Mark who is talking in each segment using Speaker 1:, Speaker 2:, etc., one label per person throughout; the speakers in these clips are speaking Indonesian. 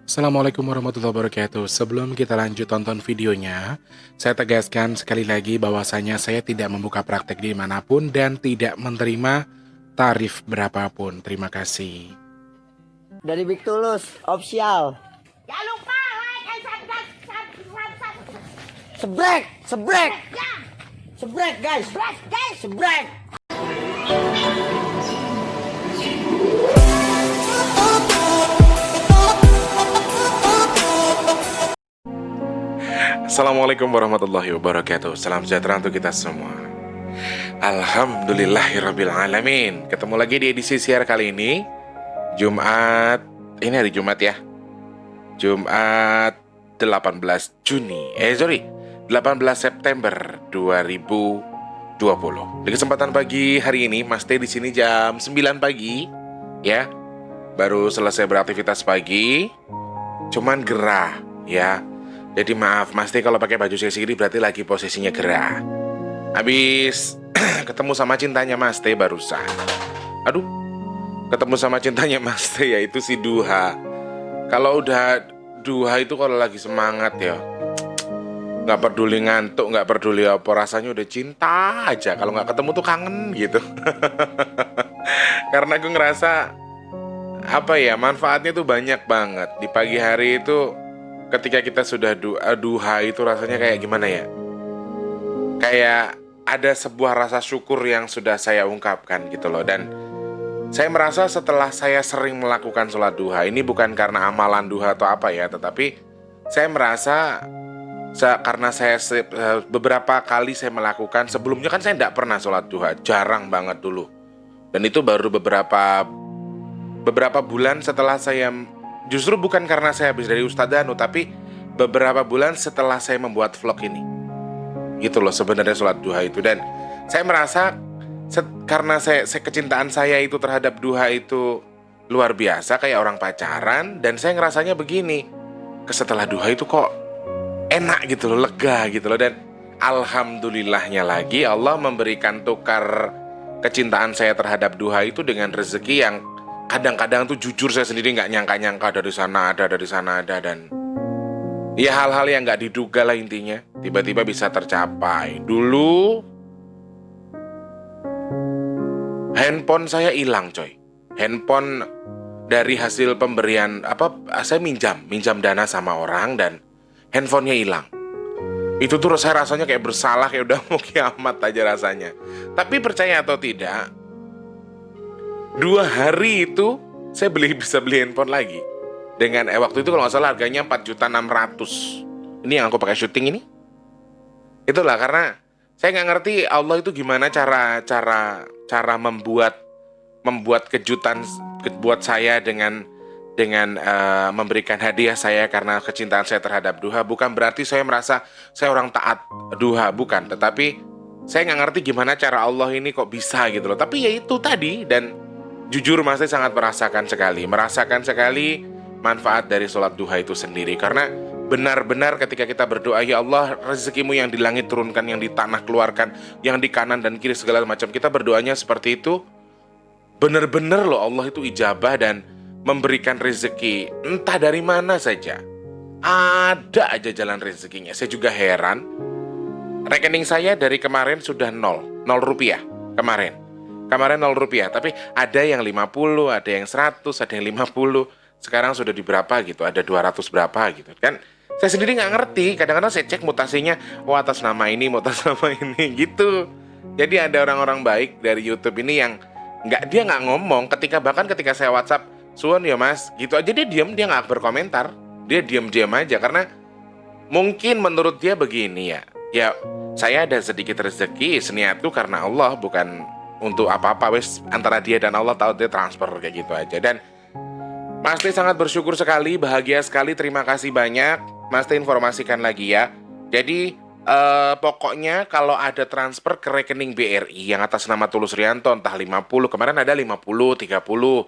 Speaker 1: Assalamualaikum warahmatullahi wabarakatuh. Sebelum kita lanjut tonton videonya, saya tegaskan sekali lagi bahwasanya saya tidak membuka praktek dimanapun dan tidak menerima tarif berapapun. Terima kasih.
Speaker 2: Dari Big Tulus official.
Speaker 3: Jangan lupa like and subscribe.
Speaker 2: Sebrek, sebrek,
Speaker 3: Ya,
Speaker 2: sebrek guys,
Speaker 3: bless guys.
Speaker 2: sebrek.
Speaker 1: Assalamualaikum warahmatullahi wabarakatuh. Salam sejahtera untuk kita semua. Alhamdulillahirabbil alamin. Ketemu lagi di edisi siar kali ini. Jumat. Ini hari Jumat ya. Jumat 18 Juni. 18 September 2020. Di kesempatan pagi hari ini, Mas Teh di sini jam 9 pagi, ya. Baru selesai beraktivitas pagi. Cuman gerah, ya. Jadi maaf, Mas Teh kalau pakai baju seksi gini berarti lagi posisinya gerah. Habis ketemu sama cintanya Mas Teh barusan. Aduh, ketemu sama cintanya Mas Teh yaitu si Duha. Kalau udah Duha itu kalau lagi semangat ya, nggak peduli ngantuk, nggak peduli apa, rasanya udah cinta aja. Kalau nggak ketemu tuh kangen gitu. Karena aku ngerasa apa ya, manfaatnya tuh banyak banget. Di pagi hari itu ketika kita sudah duha itu rasanya kayak gimana ya? Kayak ada sebuah rasa syukur yang sudah saya ungkapkan gitu loh. Dan saya merasa setelah saya sering melakukan sholat duha, ini bukan karena amalan duha atau apa ya, tetapi saya merasa karena beberapa kali saya melakukan, sebelumnya kan saya tidak pernah sholat duha, jarang banget dulu. Dan itu baru beberapa bulan setelah saya, justru bukan karena saya habis dari Ustadz Danu, tapi beberapa bulan setelah saya membuat vlog ini. Gitu loh sebenarnya sholat duha itu. Dan saya merasa karena saya kecintaan saya itu terhadap duha itu luar biasa, kayak orang pacaran. Dan saya ngerasanya begini, setelah duha itu kok enak gitu loh, lega gitu loh. Dan alhamdulillahnya lagi Allah memberikan tukar kecintaan saya terhadap duha itu dengan rezeki yang kadang-kadang tuh jujur saya sendiri nggak nyangka-nyangka, dari sana ada, dari sana ada. Dan ya hal-hal yang nggak diduga lah intinya, tiba-tiba bisa tercapai. Dulu handphone saya hilang coy. Handphone dari hasil pemberian saya minjam dana sama orang dan handphonenya hilang. Itu tuh saya rasanya kayak bersalah, kayak udah mau kiamat aja rasanya. Tapi percaya atau tidak, 2 hari itu saya bisa beli handphone lagi. Dengan waktu itu kalau nggak salah harganya 4.600.000. Ini yang aku pakai syuting ini. Itulah karena saya nggak ngerti Allah itu gimana cara membuat kejutan buat saya dengan memberikan hadiah saya karena kecintaan saya terhadap duha. Bukan berarti saya merasa saya orang taat duha, bukan. Tetapi saya nggak ngerti gimana cara Allah ini kok bisa gitu loh. Tapi ya itu tadi. Dan jujur Mas saya sangat merasakan sekali manfaat dari sholat duha itu sendiri. Karena benar-benar ketika kita berdoa, ya Allah rezekimu yang di langit turunkan, yang di tanah keluarkan, yang di kanan dan kiri segala macam, kita berdoanya seperti itu, benar-benar loh Allah itu ijabah dan memberikan rezeki entah dari mana saja. Ada aja jalan rezekinya. Saya juga heran, rekening saya dari kemarin sudah 0 rupiah Kemarin 0 rupiah, tapi ada yang 50, ada yang 100, ada yang 50. Sekarang sudah di berapa gitu, ada 200 berapa gitu. Kan saya sendiri nggak ngerti, kadang-kadang saya cek mutasinya, atas nama ini, atas nama ini gitu. Jadi ada orang-orang baik dari YouTube ini yang dia nggak ngomong, bahkan ketika saya WhatsApp, "Suwon ya Mas," gitu aja dia diam, dia nggak berkomentar. Dia diam-diam aja, karena mungkin menurut dia begini ya saya ada sedikit rezeki, seniat itu karena Allah, bukan untuk apa-apa, wes antara dia dan Allah, tahu dia transfer kayak gitu aja. Dan Mas Teh sangat bersyukur sekali, bahagia sekali, terima kasih banyak. Mas Teh informasikan lagi ya. Jadi pokoknya kalau ada transfer ke rekening BRI yang atas nama Tulus Rianto, entah 50, kemarin ada 50, 30,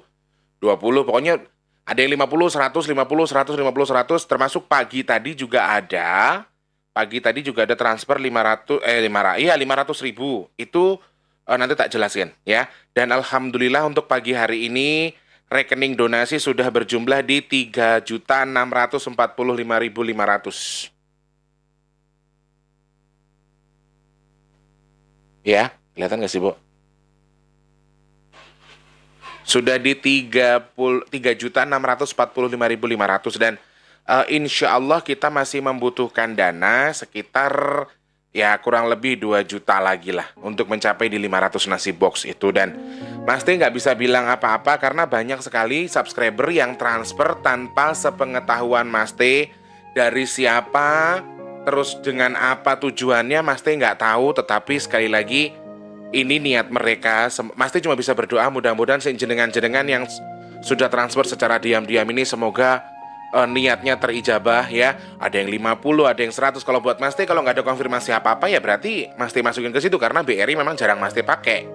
Speaker 1: 20, pokoknya ada yang 50, 100, 50, 100, 50, 100, termasuk pagi tadi juga ada. Pagi tadi juga ada transfer 500 ribu. Itu nanti tak jelasin ya. Dan alhamdulillah untuk pagi hari ini rekening donasi sudah berjumlah di 3.645.500. Ya, kelihatan nggak sih, Bu? Sudah di 3.645.500 dan insya Allah kita masih membutuhkan dana sekitar ya kurang lebih 2 juta lagi lah untuk mencapai di 500 nasi box itu. Dan Mas T nggak bisa bilang apa-apa karena banyak sekali subscriber yang transfer tanpa sepengetahuan Mas T dari siapa, terus dengan apa tujuannya Mas T nggak tahu. Tetapi sekali lagi ini niat mereka. Mas T cuma bisa berdoa mudah-mudahan jenengan-jenengan yang sudah transfer secara diam-diam ini semoga niatnya terijabah ya. Ada yang 50, ada yang 100. Kalau buat Mas T kalau nggak ada konfirmasi apa-apa ya berarti Mas T masukin ke situ karena BRI memang jarang Mas T pakai.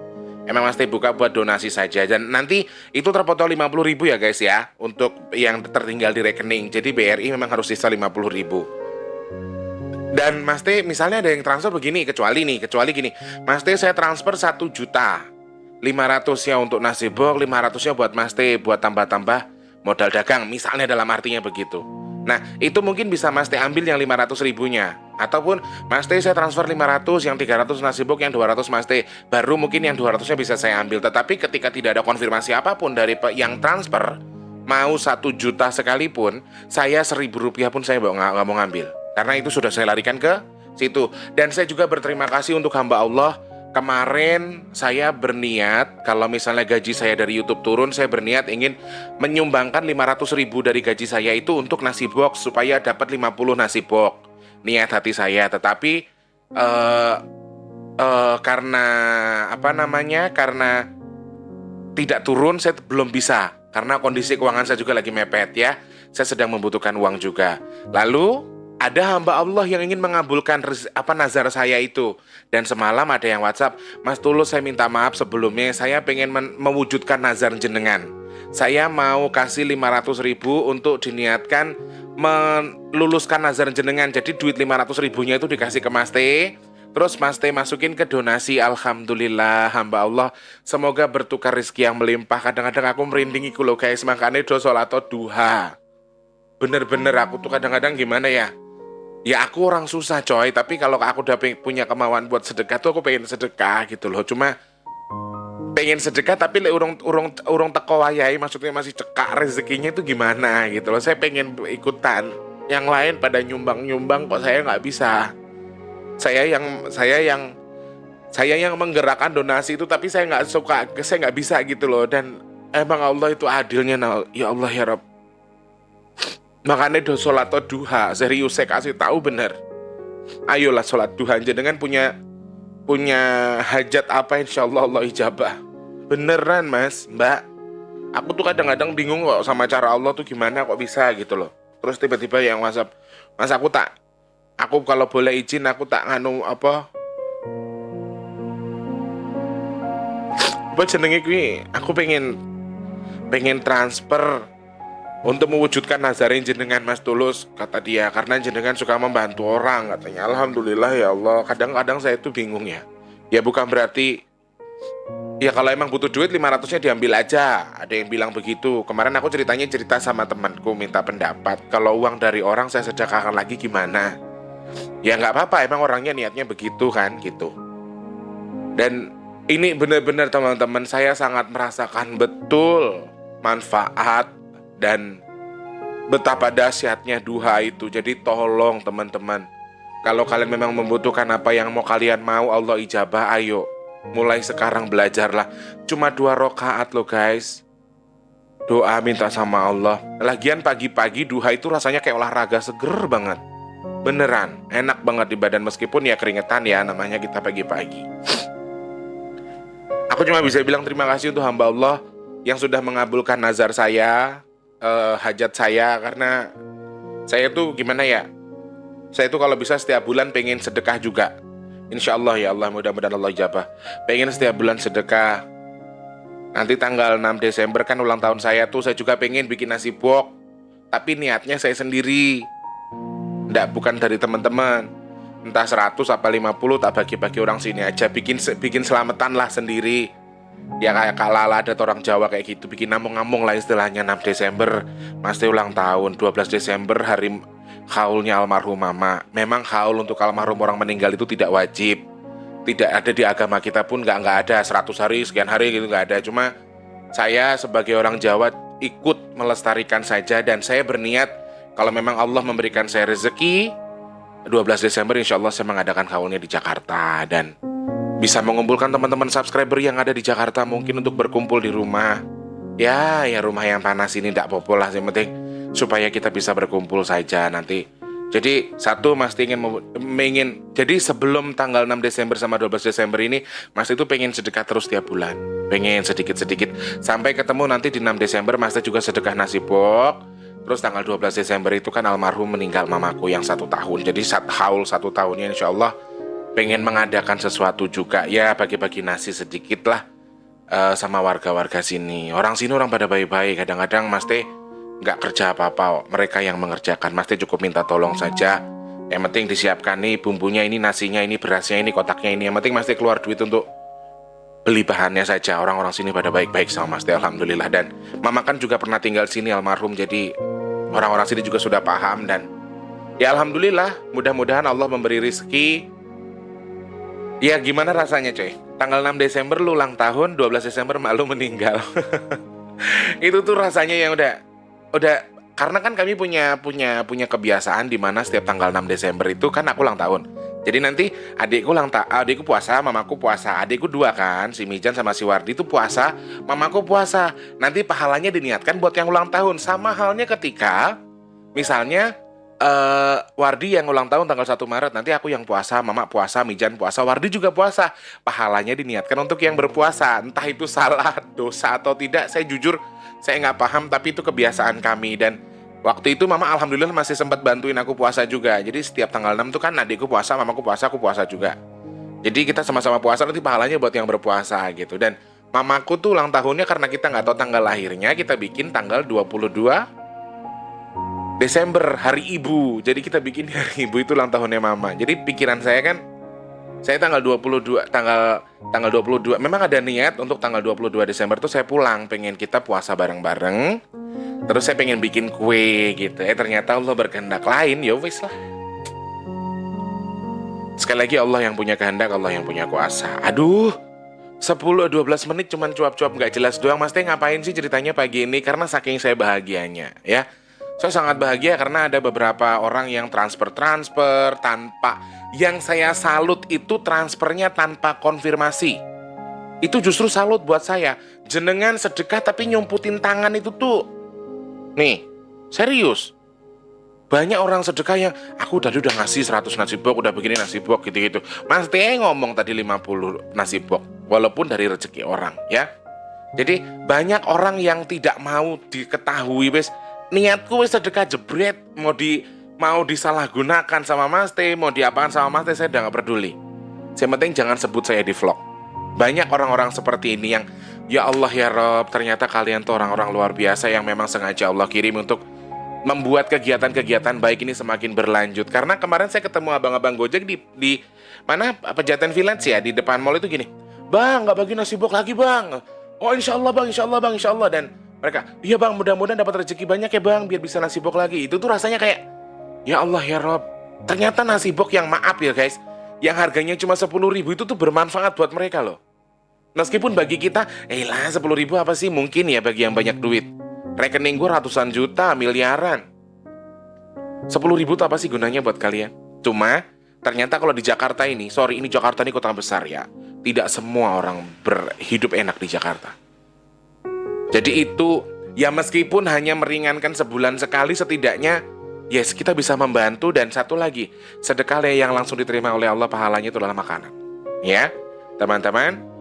Speaker 1: Emang Mas T buka buat donasi saja. Dan nanti itu terpotong 50.000 ya guys ya untuk yang tertinggal di rekening. Jadi BRI memang harus sisa 50.000. Dan Mas T misalnya ada yang transfer begini, kecuali gini, Mas T saya transfer 1 juta 500-nya untuk nasi box, 500-nya buat Mas T buat tambah-tambah modal dagang, misalnya dalam artinya begitu. Nah itu mungkin bisa Mas T ambil yang 500.000-nya. Ataupun Mas T saya transfer 500, yang 300 nasi box, yang 200 Mas T, baru mungkin yang 200-nya bisa saya ambil. Tetapi ketika tidak ada konfirmasi apapun dari yang transfer, mau 1 juta sekalipun, saya 1.000 rupiah pun saya nggak mau ngambil. Karena itu sudah saya larikan ke situ. Dan saya juga berterima kasih untuk hamba Allah. Kemarin saya berniat, kalau misalnya gaji saya dari YouTube turun, saya berniat ingin menyumbangkan 500.000 dari gaji saya itu untuk nasi box, supaya dapat 50 nasi box. Niat hati saya. Tetapi karena karena tidak turun, saya belum bisa. Karena kondisi keuangan saya juga lagi mepet ya. Saya sedang membutuhkan uang juga. Lalu ada hamba Allah yang ingin mengabulkan nazar saya itu. Dan semalam ada yang WhatsApp, Mas Tulus saya minta maaf sebelumnya, saya pengen mewujudkan nazar jenengan. Saya mau kasih 500.000 untuk diniatkan meluluskan nazar jenengan. Jadi duit 500.000-nya itu dikasih ke Mas T. Terus Mas T masukin ke donasi. Alhamdulillah hamba Allah, semoga bertukar rezeki yang melimpah. Kadang-kadang aku merinding iku loh guys, makanya do sholat atau duha. Bener-bener aku tuh kadang-kadang gimana ya, ya aku orang susah coy, tapi kalau aku udah punya kemauan buat sedekah tuh aku pengen sedekah gitu loh. Cuma pengen sedekah tapi urung teko wayahe, maksudnya masih cekak rezekinya itu gimana gitu loh. Saya pengen ikutan, yang lain pada nyumbang kok saya nggak bisa. Saya yang menggerakkan donasi itu, tapi saya nggak bisa gitu loh. Dan emang Allah itu adilnya, ya Allah ya Rabb. Makanya do sholat atau duha, serius saya kasih tahu bener. Ayolah sholat duha, jenengan punya hajat apa, insya Allah Allah ijabah. Beneran mas, mbak. Aku tuh kadang-kadang bingung kok sama cara Allah tuh gimana kok bisa gitu loh. Terus tiba-tiba yang WhatsApp, mas aku kalau boleh izin aku tak nganu apa jenenge kuwi, aku pengen transfer untuk mewujudkan nazarin jenengan Mas Tulus, kata dia, karena jenengan suka membantu orang katanya. Alhamdulillah ya Allah. Kadang-kadang saya itu bingung ya. Ya bukan berarti ya kalau emang butuh duit 500-nya diambil aja. Ada yang bilang begitu. Kemarin aku cerita sama temanku, minta pendapat. Kalau uang dari orang saya sedekahkan lagi gimana? Ya nggak apa-apa, emang orangnya niatnya begitu kan gitu. Dan ini benar-benar teman-teman, saya sangat merasakan betul manfaat dan betapa dahsyatnya duha itu. Jadi tolong teman-teman, kalau kalian memang membutuhkan apa yang mau kalian mau Allah ijabah, ayo mulai sekarang belajarlah. Cuma 2 rakaat loh guys. Doa minta sama Allah. Lagian pagi-pagi duha itu rasanya kayak olahraga, seger banget. Beneran, enak banget di badan meskipun ya keringetan ya, namanya kita pagi-pagi. Aku cuma bisa bilang terima kasih untuk hamba Allah yang sudah mengabulkan nazar saya, hajat saya. Karena saya tuh gimana ya, saya tuh kalau bisa setiap bulan pengen sedekah juga. Insya Allah ya Allah, mudah-mudahan Allah ijabah. Pengen setiap bulan sedekah. Nanti tanggal 6 Desember kan ulang tahun saya tuh, saya juga pengen bikin nasi box. Tapi niatnya saya sendiri, bukan dari teman-teman. Entah 100 apa 50 tak bagi-bagi orang sini aja, bikin selamatan lah sendiri. Ya kayak Kak Lala ada orang Jawa kayak gitu, bikin ngomong-ngomong lah istilahnya. 6 Desember Mas Teh ulang tahun, 12 Desember hari haulnya almarhum mama. Memang haul untuk almarhum orang meninggal itu tidak wajib, tidak ada di agama kita pun, nggak ada 100 hari sekian hari gitu, nggak ada. Cuma saya sebagai orang Jawa ikut melestarikan saja, dan saya berniat kalau memang Allah memberikan saya rezeki 12 Desember insya Allah saya mengadakan haulnya di Jakarta, dan bisa mengumpulkan teman-teman subscriber yang ada di Jakarta mungkin untuk berkumpul di rumah. Ya rumah yang panas ini tidak apa-apa lah, yang penting supaya kita bisa berkumpul saja nanti. Jadi satu Mas ingin jadi sebelum tanggal 6 Desember sama 12 Desember ini Mas itu pengen sedekah terus tiap bulan, pengen sedikit-sedikit sampai ketemu nanti di 6 Desember Mas juga sedekah nasi bok. Terus tanggal 12 Desember itu kan almarhum meninggal mamaku yang 1 tahun. Jadi haul 1 tahunnya insya Allah pengen mengadakan sesuatu juga, ya bagi-bagi nasi sedikit lah sama warga-warga sini. Orang sini orang pada baik-baik, kadang-kadang Mas Teh nggak kerja apa-apa, mereka yang mengerjakan. Mas Teh cukup minta tolong saja, yang penting disiapkan nih bumbunya, ini nasinya, ini berasnya, ini kotaknya ini. Yang penting Mas Teh keluar duit untuk beli bahannya saja. Orang-orang sini pada baik-baik sama Mas Teh, alhamdulillah. Dan mama kan juga pernah tinggal sini almarhum, jadi orang-orang sini juga sudah paham. Dan ya alhamdulillah, mudah-mudahan Allah memberi rezeki. Ya gimana rasanya coy, tanggal 6 Desember lu ulang tahun, 12 Desember mak lu meninggal. Itu tuh rasanya yang udah karena kan kami punya kebiasaan di mana setiap tanggal 6 Desember itu kan aku ulang tahun. Jadi nanti adikku puasa, mamaku puasa. Adikku 2 kan, si Mijan sama si Wardi itu puasa, mamaku puasa. Nanti pahalanya diniatkan buat yang ulang tahun. Sama halnya ketika misalnya Wardi yang ulang tahun tanggal 1 Maret, nanti aku yang puasa, mama puasa, Mijan puasa, Wardi juga puasa. Pahalanya diniatkan untuk yang berpuasa. Entah itu salah, dosa atau tidak, saya jujur saya nggak paham, tapi itu kebiasaan kami. Dan waktu itu mama alhamdulillah masih sempat bantuin aku puasa juga. Jadi setiap tanggal 6 itu kan adikku puasa, mamaku puasa, aku puasa juga. Jadi kita sama-sama puasa, nanti pahalanya buat yang berpuasa gitu. Dan mamaku tuh ulang tahunnya karena kita nggak tahu tanggal lahirnya, kita bikin tanggal 22 Desember, hari ibu. Jadi kita bikin hari ibu itu ulang tahunnya mama. Jadi pikiran saya kan, saya tanggal 22 memang ada niat untuk tanggal 22 Desember tuh saya pulang, pengen kita puasa bareng-bareng. Terus saya pengen bikin kue gitu. Ternyata Allah berkehendak lain, ya wis lah. Sekali lagi Allah yang punya kehendak, Allah yang punya kuasa. Aduh, 10-12 menit cuman cuap-cuap gak jelas doang. Mas Teh ngapain sih ceritanya pagi ini? Karena saking saya bahagianya ya. Saya sangat bahagia karena ada beberapa orang yang transfer tanpa, yang saya salut itu transfernya tanpa konfirmasi. Itu justru salut buat saya. Jenengan sedekah tapi nyumputin tangan itu tuh, nih, serius. Banyak orang sedekah yang aku tadi udah ngasih 100 nasi bok, udah begini nasi bok gitu-gitu. Mas Teh ngomong tadi 50 nasi bok, walaupun dari rezeki orang ya. Jadi banyak orang yang tidak mau diketahui, wes niatku wis sedekah jebret, mau disalahgunakan sama Mas Teh, mau diapakan sama Mas Teh, saya udah gak peduli. Yang penting jangan sebut saya di vlog. Banyak orang-orang seperti ini yang ya Allah ya Rob, ternyata kalian tuh orang-orang luar biasa yang memang sengaja Allah kirim untuk membuat kegiatan-kegiatan baik ini semakin berlanjut. Karena kemarin saya ketemu abang-abang Gojek di mana Pejaten Village ya, di depan mall itu gini, "Bang, gak bagi nasi bok lagi bang." "Oh insya Allah bang, insya Allah bang, insya Allah." Dan mereka, "Iya bang, mudah-mudahan dapat rezeki banyak ya bang, biar bisa nasi bok lagi." Itu tuh rasanya kayak, ya Allah ya Rob, ternyata nasi bok yang maaf ya guys, yang harganya cuma 10.000 itu tuh bermanfaat buat mereka loh. Meskipun bagi kita, lah 10.000 apa sih, mungkin ya bagi yang banyak duit. Rekening gue ratusan juta, miliaran. 10.000 tuh apa sih gunanya buat kalian? Cuma, ternyata kalau di Jakarta ini, ini Jakarta ini kota besar ya, tidak semua orang berhidup enak di Jakarta. Jadi itu, ya meskipun hanya meringankan sebulan sekali, setidaknya yes, kita bisa membantu. Dan satu lagi, sedekah yang langsung diterima oleh Allah, pahalanya itu adalah makanan. Ya, teman-teman.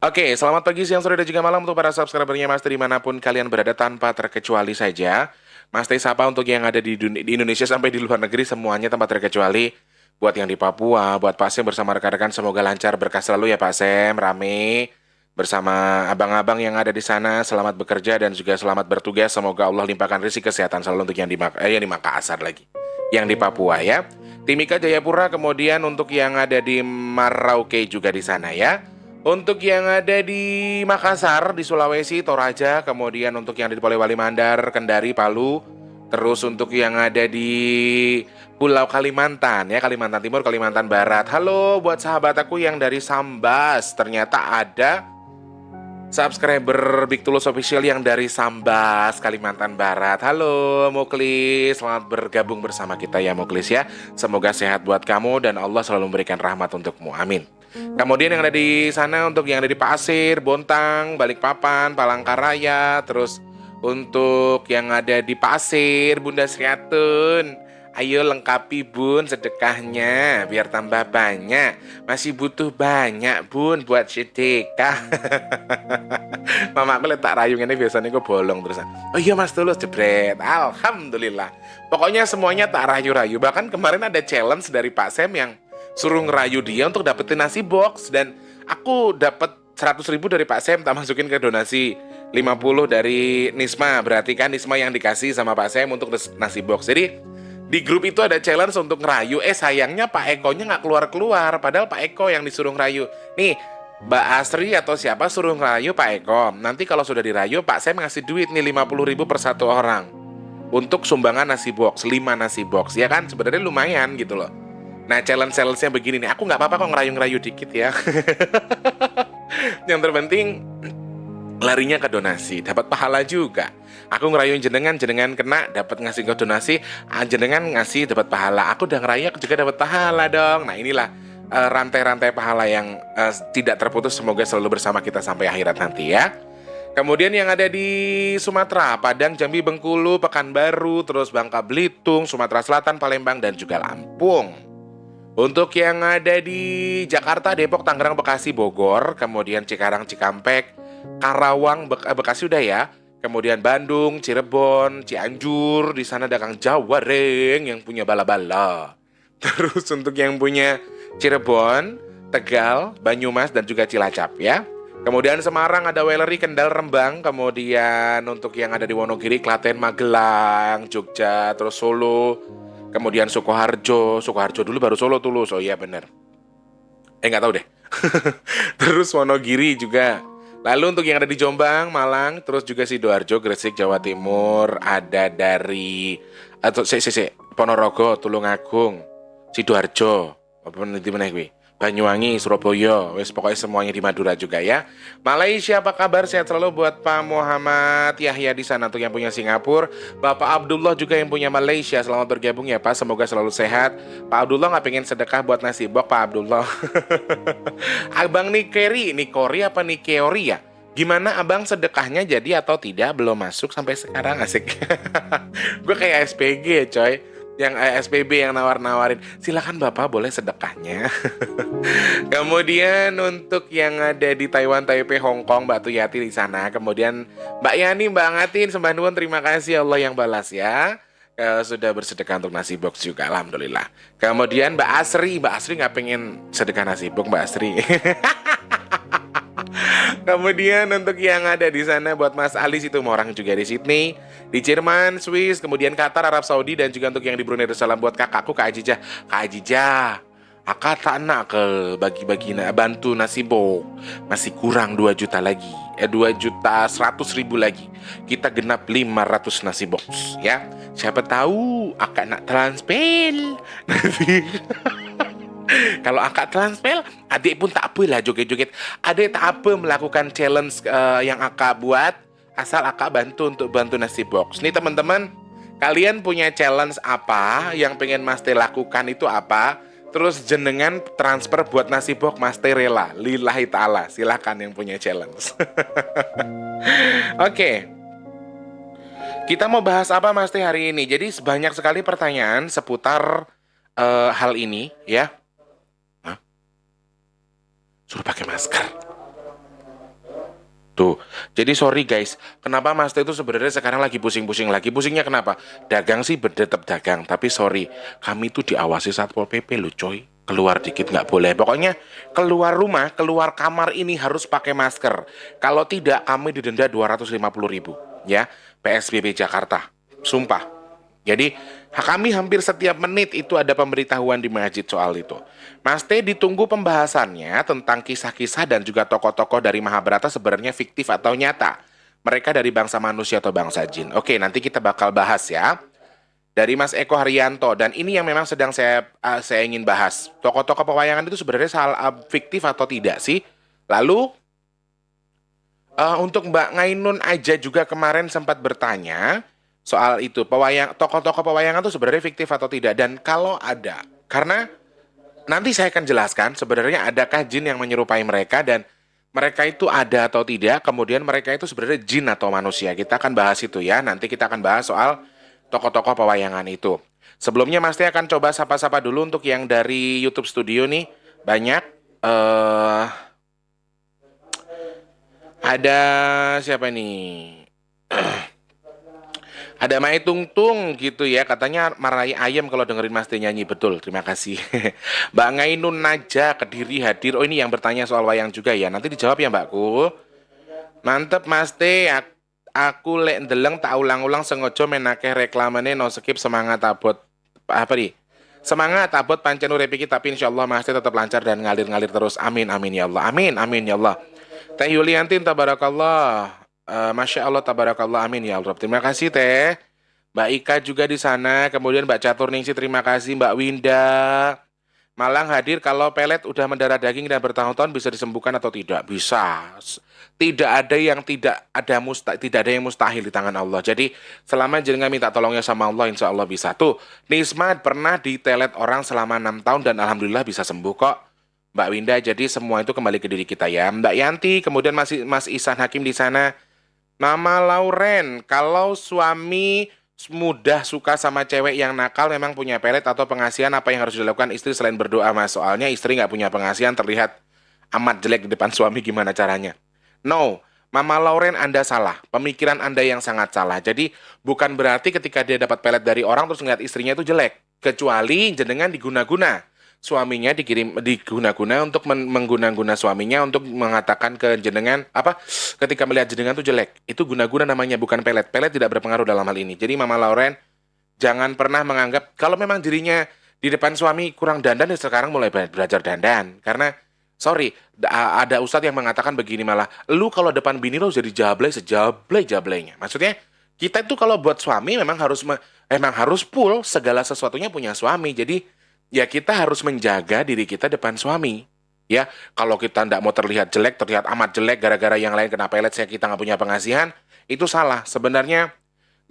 Speaker 1: Oke, selamat pagi, siang, sore, dan juga malam untuk para subscribernya Mas Teh dimanapun kalian berada tanpa terkecuali saja. Mas Teh sapa untuk yang ada di Indonesia sampai di luar negeri, semuanya tanpa terkecuali. Buat yang di Papua, buat Pak Sem bersama rekan-rekan, semoga lancar, berkah selalu ya Pak Sem, rame. Bersama abang-abang yang ada di sana, selamat bekerja dan juga selamat bertugas. Semoga Allah limpahkan rezeki kesehatan selalu untuk yang di Makassar lagi, yang di Papua ya. Timika Jayapura, kemudian untuk yang ada di Merauke juga di sana ya. Untuk yang ada di Makassar, di Sulawesi, Toraja, kemudian untuk yang ada di Polewali Mandar, Kendari, Palu, terus untuk yang ada di Pulau Kalimantan, ya Kalimantan Timur, Kalimantan Barat. Halo buat sahabat aku yang dari Sambas, ternyata ada subscriber Big Tulus Official yang dari Sambas, Kalimantan Barat. Halo Muklis, selamat bergabung bersama kita ya Muklis ya. Semoga sehat buat kamu dan Allah selalu memberikan rahmat untukmu, amin. Kemudian yang ada di sana untuk yang ada di Pasir, Bontang, Balikpapan, Palangkaraya, terus untuk yang ada di Pasir, Bunda Sriatun, ayo lengkapi bun sedekahnya biar tambah banyak. Masih butuh banyak bun buat sedekah. Mama aku letak rayungannya biasanya gue bolong terus. Oh iya Mas Tulus jebret. Alhamdulillah. Pokoknya semuanya tak rayu-rayu. Bahkan kemarin ada challenge dari Pak Sem yang suruh ngerayu dia untuk dapetin nasi box. Dan aku dapat 100.000 dari Pak Sem, tak masukin ke donasi 50 dari Nisma. Berarti kan Nisma yang dikasih sama Pak Sem untuk nasi box. Jadi di grup itu ada challenge untuk ngerayu. Sayangnya Pak Eko-nya nggak keluar-keluar. Padahal Pak Eko yang disuruh ngerayu. Nih, Mbak Asri atau siapa suruh ngerayu Pak Eko. Nanti kalau sudah dirayu, Pak Sem ngasih duit nih 50.000 per satu orang. Untuk sumbangan nasi box, 5 nasi box. Ya kan, sebenarnya lumayan gitu loh. Nah, challenge-nya begini nih. Aku nggak apa-apa kok ngerayu-ngerayu dikit ya. Yang terpenting larinya ke donasi, dapat pahala juga. Aku ngerayu jenengan kena dapat ngasih ke donasi, jenengan ngasih dapat pahala. Aku udah ngerayu juga dapat pahala dong. Nah, inilah rantai-rantai pahala yang tidak terputus. Semoga selalu bersama kita sampai akhirat nanti ya. Kemudian yang ada di Sumatera, Padang, Jambi, Bengkulu, Pekanbaru, terus Bangka Belitung, Sumatera Selatan, Palembang, dan juga Lampung. Untuk yang ada di Jakarta, Depok, Tangerang, Bekasi, Bogor, kemudian Cikarang, Cikampek, Karawang, Bekasi udah ya. Kemudian Bandung, Cirebon, Cianjur, di sana ada Kang Jawareng yang punya bala-bala. Terus untuk yang punya Cirebon, Tegal, Banyumas, dan juga Cilacap ya. Kemudian Semarang ada Weleri, Kendal, Rembang. Kemudian untuk yang ada di Wonogiri, Klaten, Magelang, Jogja, terus Solo. Kemudian Sukoharjo dulu baru Solo Tulus. Oh iya bener. Nggak tahu deh. Terus Wonogiri juga. Lalu untuk yang ada di Jombang, Malang, terus juga Sidoarjo, Gresik, Jawa Timur, ada dari Ponorogo, Tulungagung, Sidoarjo, apa nanti mana gue? Banyuwangi, Surabaya, wes pokoknya semuanya di Madura juga ya. Malaysia apa kabar? Sehat selalu buat Pak Muhammad Yahya di sana untuk yang punya Singapura. Bapak Abdullah juga yang punya Malaysia. Selamat bergabung ya Pak, semoga selalu sehat. Pak Abdullah nggak pengen sedekah buat nasi box Pak Abdullah. Abang Nikeri apa Nikeori ya? Gimana abang sedekahnya jadi atau tidak? Belum masuk sampai sekarang, asik. Gue kayak SPG ya coy. Yang SPB yang nawar-nawarin, silakan Bapak boleh sedekahnya. Kemudian untuk yang ada di Taiwan, Taipei, Hong Kong, Mbak Tuyati di sana. Kemudian Mbak Yani, Mbak Ngatin, sembah nuwun, terima kasih Allah yang balas ya. Sudah bersedekah untuk nasi box juga, alhamdulillah. Kemudian Mbak Asri nggak pengen sedekah nasi box Mbak Asri. Kemudian untuk yang ada di sana buat Mas Alis itu orang juga di Sydney, di Jerman, Swiss, kemudian Qatar, Arab Saudi, dan juga untuk yang di Brunei Darussalam buat kakakku Kak Ajijah. Akak tak nak ke bagi-bagi bantu nasi box. Masih kurang 2 juta lagi. 2.100.000 lagi. Kita genap 500 nasi box ya. Siapa tahu akak nak transpel. Kalau akak transpel, adik pun tak apa lah joget-joget. Adik tak apa melakukan challenge yang akak buat, asal akak bantu nasi box. Nih teman-teman, kalian punya challenge apa yang pengen Mas Teh lakukan itu apa? Terus jenengan transfer buat nasi box, Mas Teh rela. Lillahi ta'ala, silakan yang punya challenge. Oke. Kita mau bahas apa Mas Teh hari ini? Jadi banyak sekali pertanyaan seputar hal ini ya. Suruh pakai masker. Tuh, jadi sorry guys, kenapa Mas Teh itu sebenarnya sekarang lagi pusing-pusing lagi. Pusingnya kenapa? Dagang sih tetap dagang, tapi sorry, kami tuh diawasi Satpol PP loh coy. Keluar dikit nggak boleh. Pokoknya keluar rumah, keluar kamar ini harus pakai masker. Kalau tidak, kami didenda 250.000 ya. PSBB Jakarta, sumpah. Jadi kami hampir setiap menit itu ada pemberitahuan di masjid soal itu. Mas T, ditunggu pembahasannya tentang kisah-kisah dan juga tokoh-tokoh dari Mahabharata sebenarnya fiktif atau nyata. Mereka dari bangsa manusia atau bangsa jin. Oke, nanti kita bakal bahas ya. Dari Mas Eko Haryanto, dan ini yang memang sedang saya ingin bahas. Tokoh-tokoh pewayangan itu sebenarnya fiktif atau tidak sih? Lalu untuk Mbak Ngainun aja juga kemarin sempat bertanya soal itu, tokoh-tokoh pewayangan itu sebenarnya fiktif atau tidak, dan kalau ada, karena nanti saya akan jelaskan sebenarnya adakah jin yang menyerupai mereka dan mereka itu ada atau tidak, kemudian mereka itu sebenarnya jin atau manusia. Kita akan bahas itu ya, nanti kita akan bahas soal tokoh-tokoh pewayangan itu. Sebelumnya Mas T akan coba sapa-sapa dulu untuk yang dari YouTube Studio nih, banyak. Ada siapa nih? Ada Mai Tung Tung gitu ya, katanya marahi ayam kalau dengerin Mas T nyanyi. Betul, terima kasih. Mbak Ngainun Naja Kediri hadir. Oh, ini yang bertanya soal wayang juga ya, nanti dijawab ya Mbakku. Mantep Mas T, aku lek ndeleng tak ulang-ulang sengaja menakeh reklamane no skip. Semangat abot apa nih? Semangat abot pancen urip iki, tapi insyaallah Mas T tetap lancar dan ngalir-ngalir terus. Amin amin ya Allah. Amin amin ya Allah. Teh Yuliantin tabarakallah. Masya Allah tabarakallah, amin ya Allah. Terima kasih Teh. Mbak Ika juga di sana. Kemudian Mbak Caturningsi terima kasih. Mbak Winda Malang hadir. Kalau pelet udah mendarah daging dan bertahun-tahun bisa disembuhkan atau tidak? Bisa. Tidak ada yang tidak ada yang mustahil di tangan Allah. Jadi selama jenengan minta tolongnya sama Allah, insya Allah bisa. Tuh, Nisma pernah ditelet orang selama 6 tahun dan alhamdulillah bisa sembuh kok. Mbak Winda, jadi semua itu kembali ke diri kita ya. Mbak Yanti, kemudian Mas Ihsan Hakim di sana. Nama Lauren, kalau suami mudah suka sama cewek yang nakal, memang punya pelet atau pengasihan, apa yang harus dilakukan istri selain berdoa Mas? Soalnya istri nggak punya pengasihan, terlihat amat jelek di depan suami, gimana caranya? No, Mama Lauren, Anda salah. Pemikiran Anda yang sangat salah. Jadi bukan berarti ketika dia dapat pelet dari orang terus ngeliat istrinya itu jelek. Kecuali jenengan diguna-guna. Suaminya diguna-guna untuk mengguna-guna suaminya untuk mengatakan ke jenengan ketika melihat jenengan itu jelek. Itu guna-guna namanya, bukan pelet. Pelet tidak berpengaruh dalam hal ini. Jadi Mama Lauren, jangan pernah menganggap kalau memang dirinya di depan suami kurang dandan, ya sekarang mulai belajar dandan. Karena sorry, ada ustadz yang mengatakan begini malah, lu kalau depan bini lo jadi jablay sejablay-jablainya. Maksudnya kita itu kalau buat suami memang harus full segala sesuatunya punya suami. Jadi ya kita harus menjaga diri kita depan suami. Ya, kalau kita tidak mau terlihat amat jelek gara-gara yang lain kena pelet, kita nggak punya pengasihan, itu salah. Sebenarnya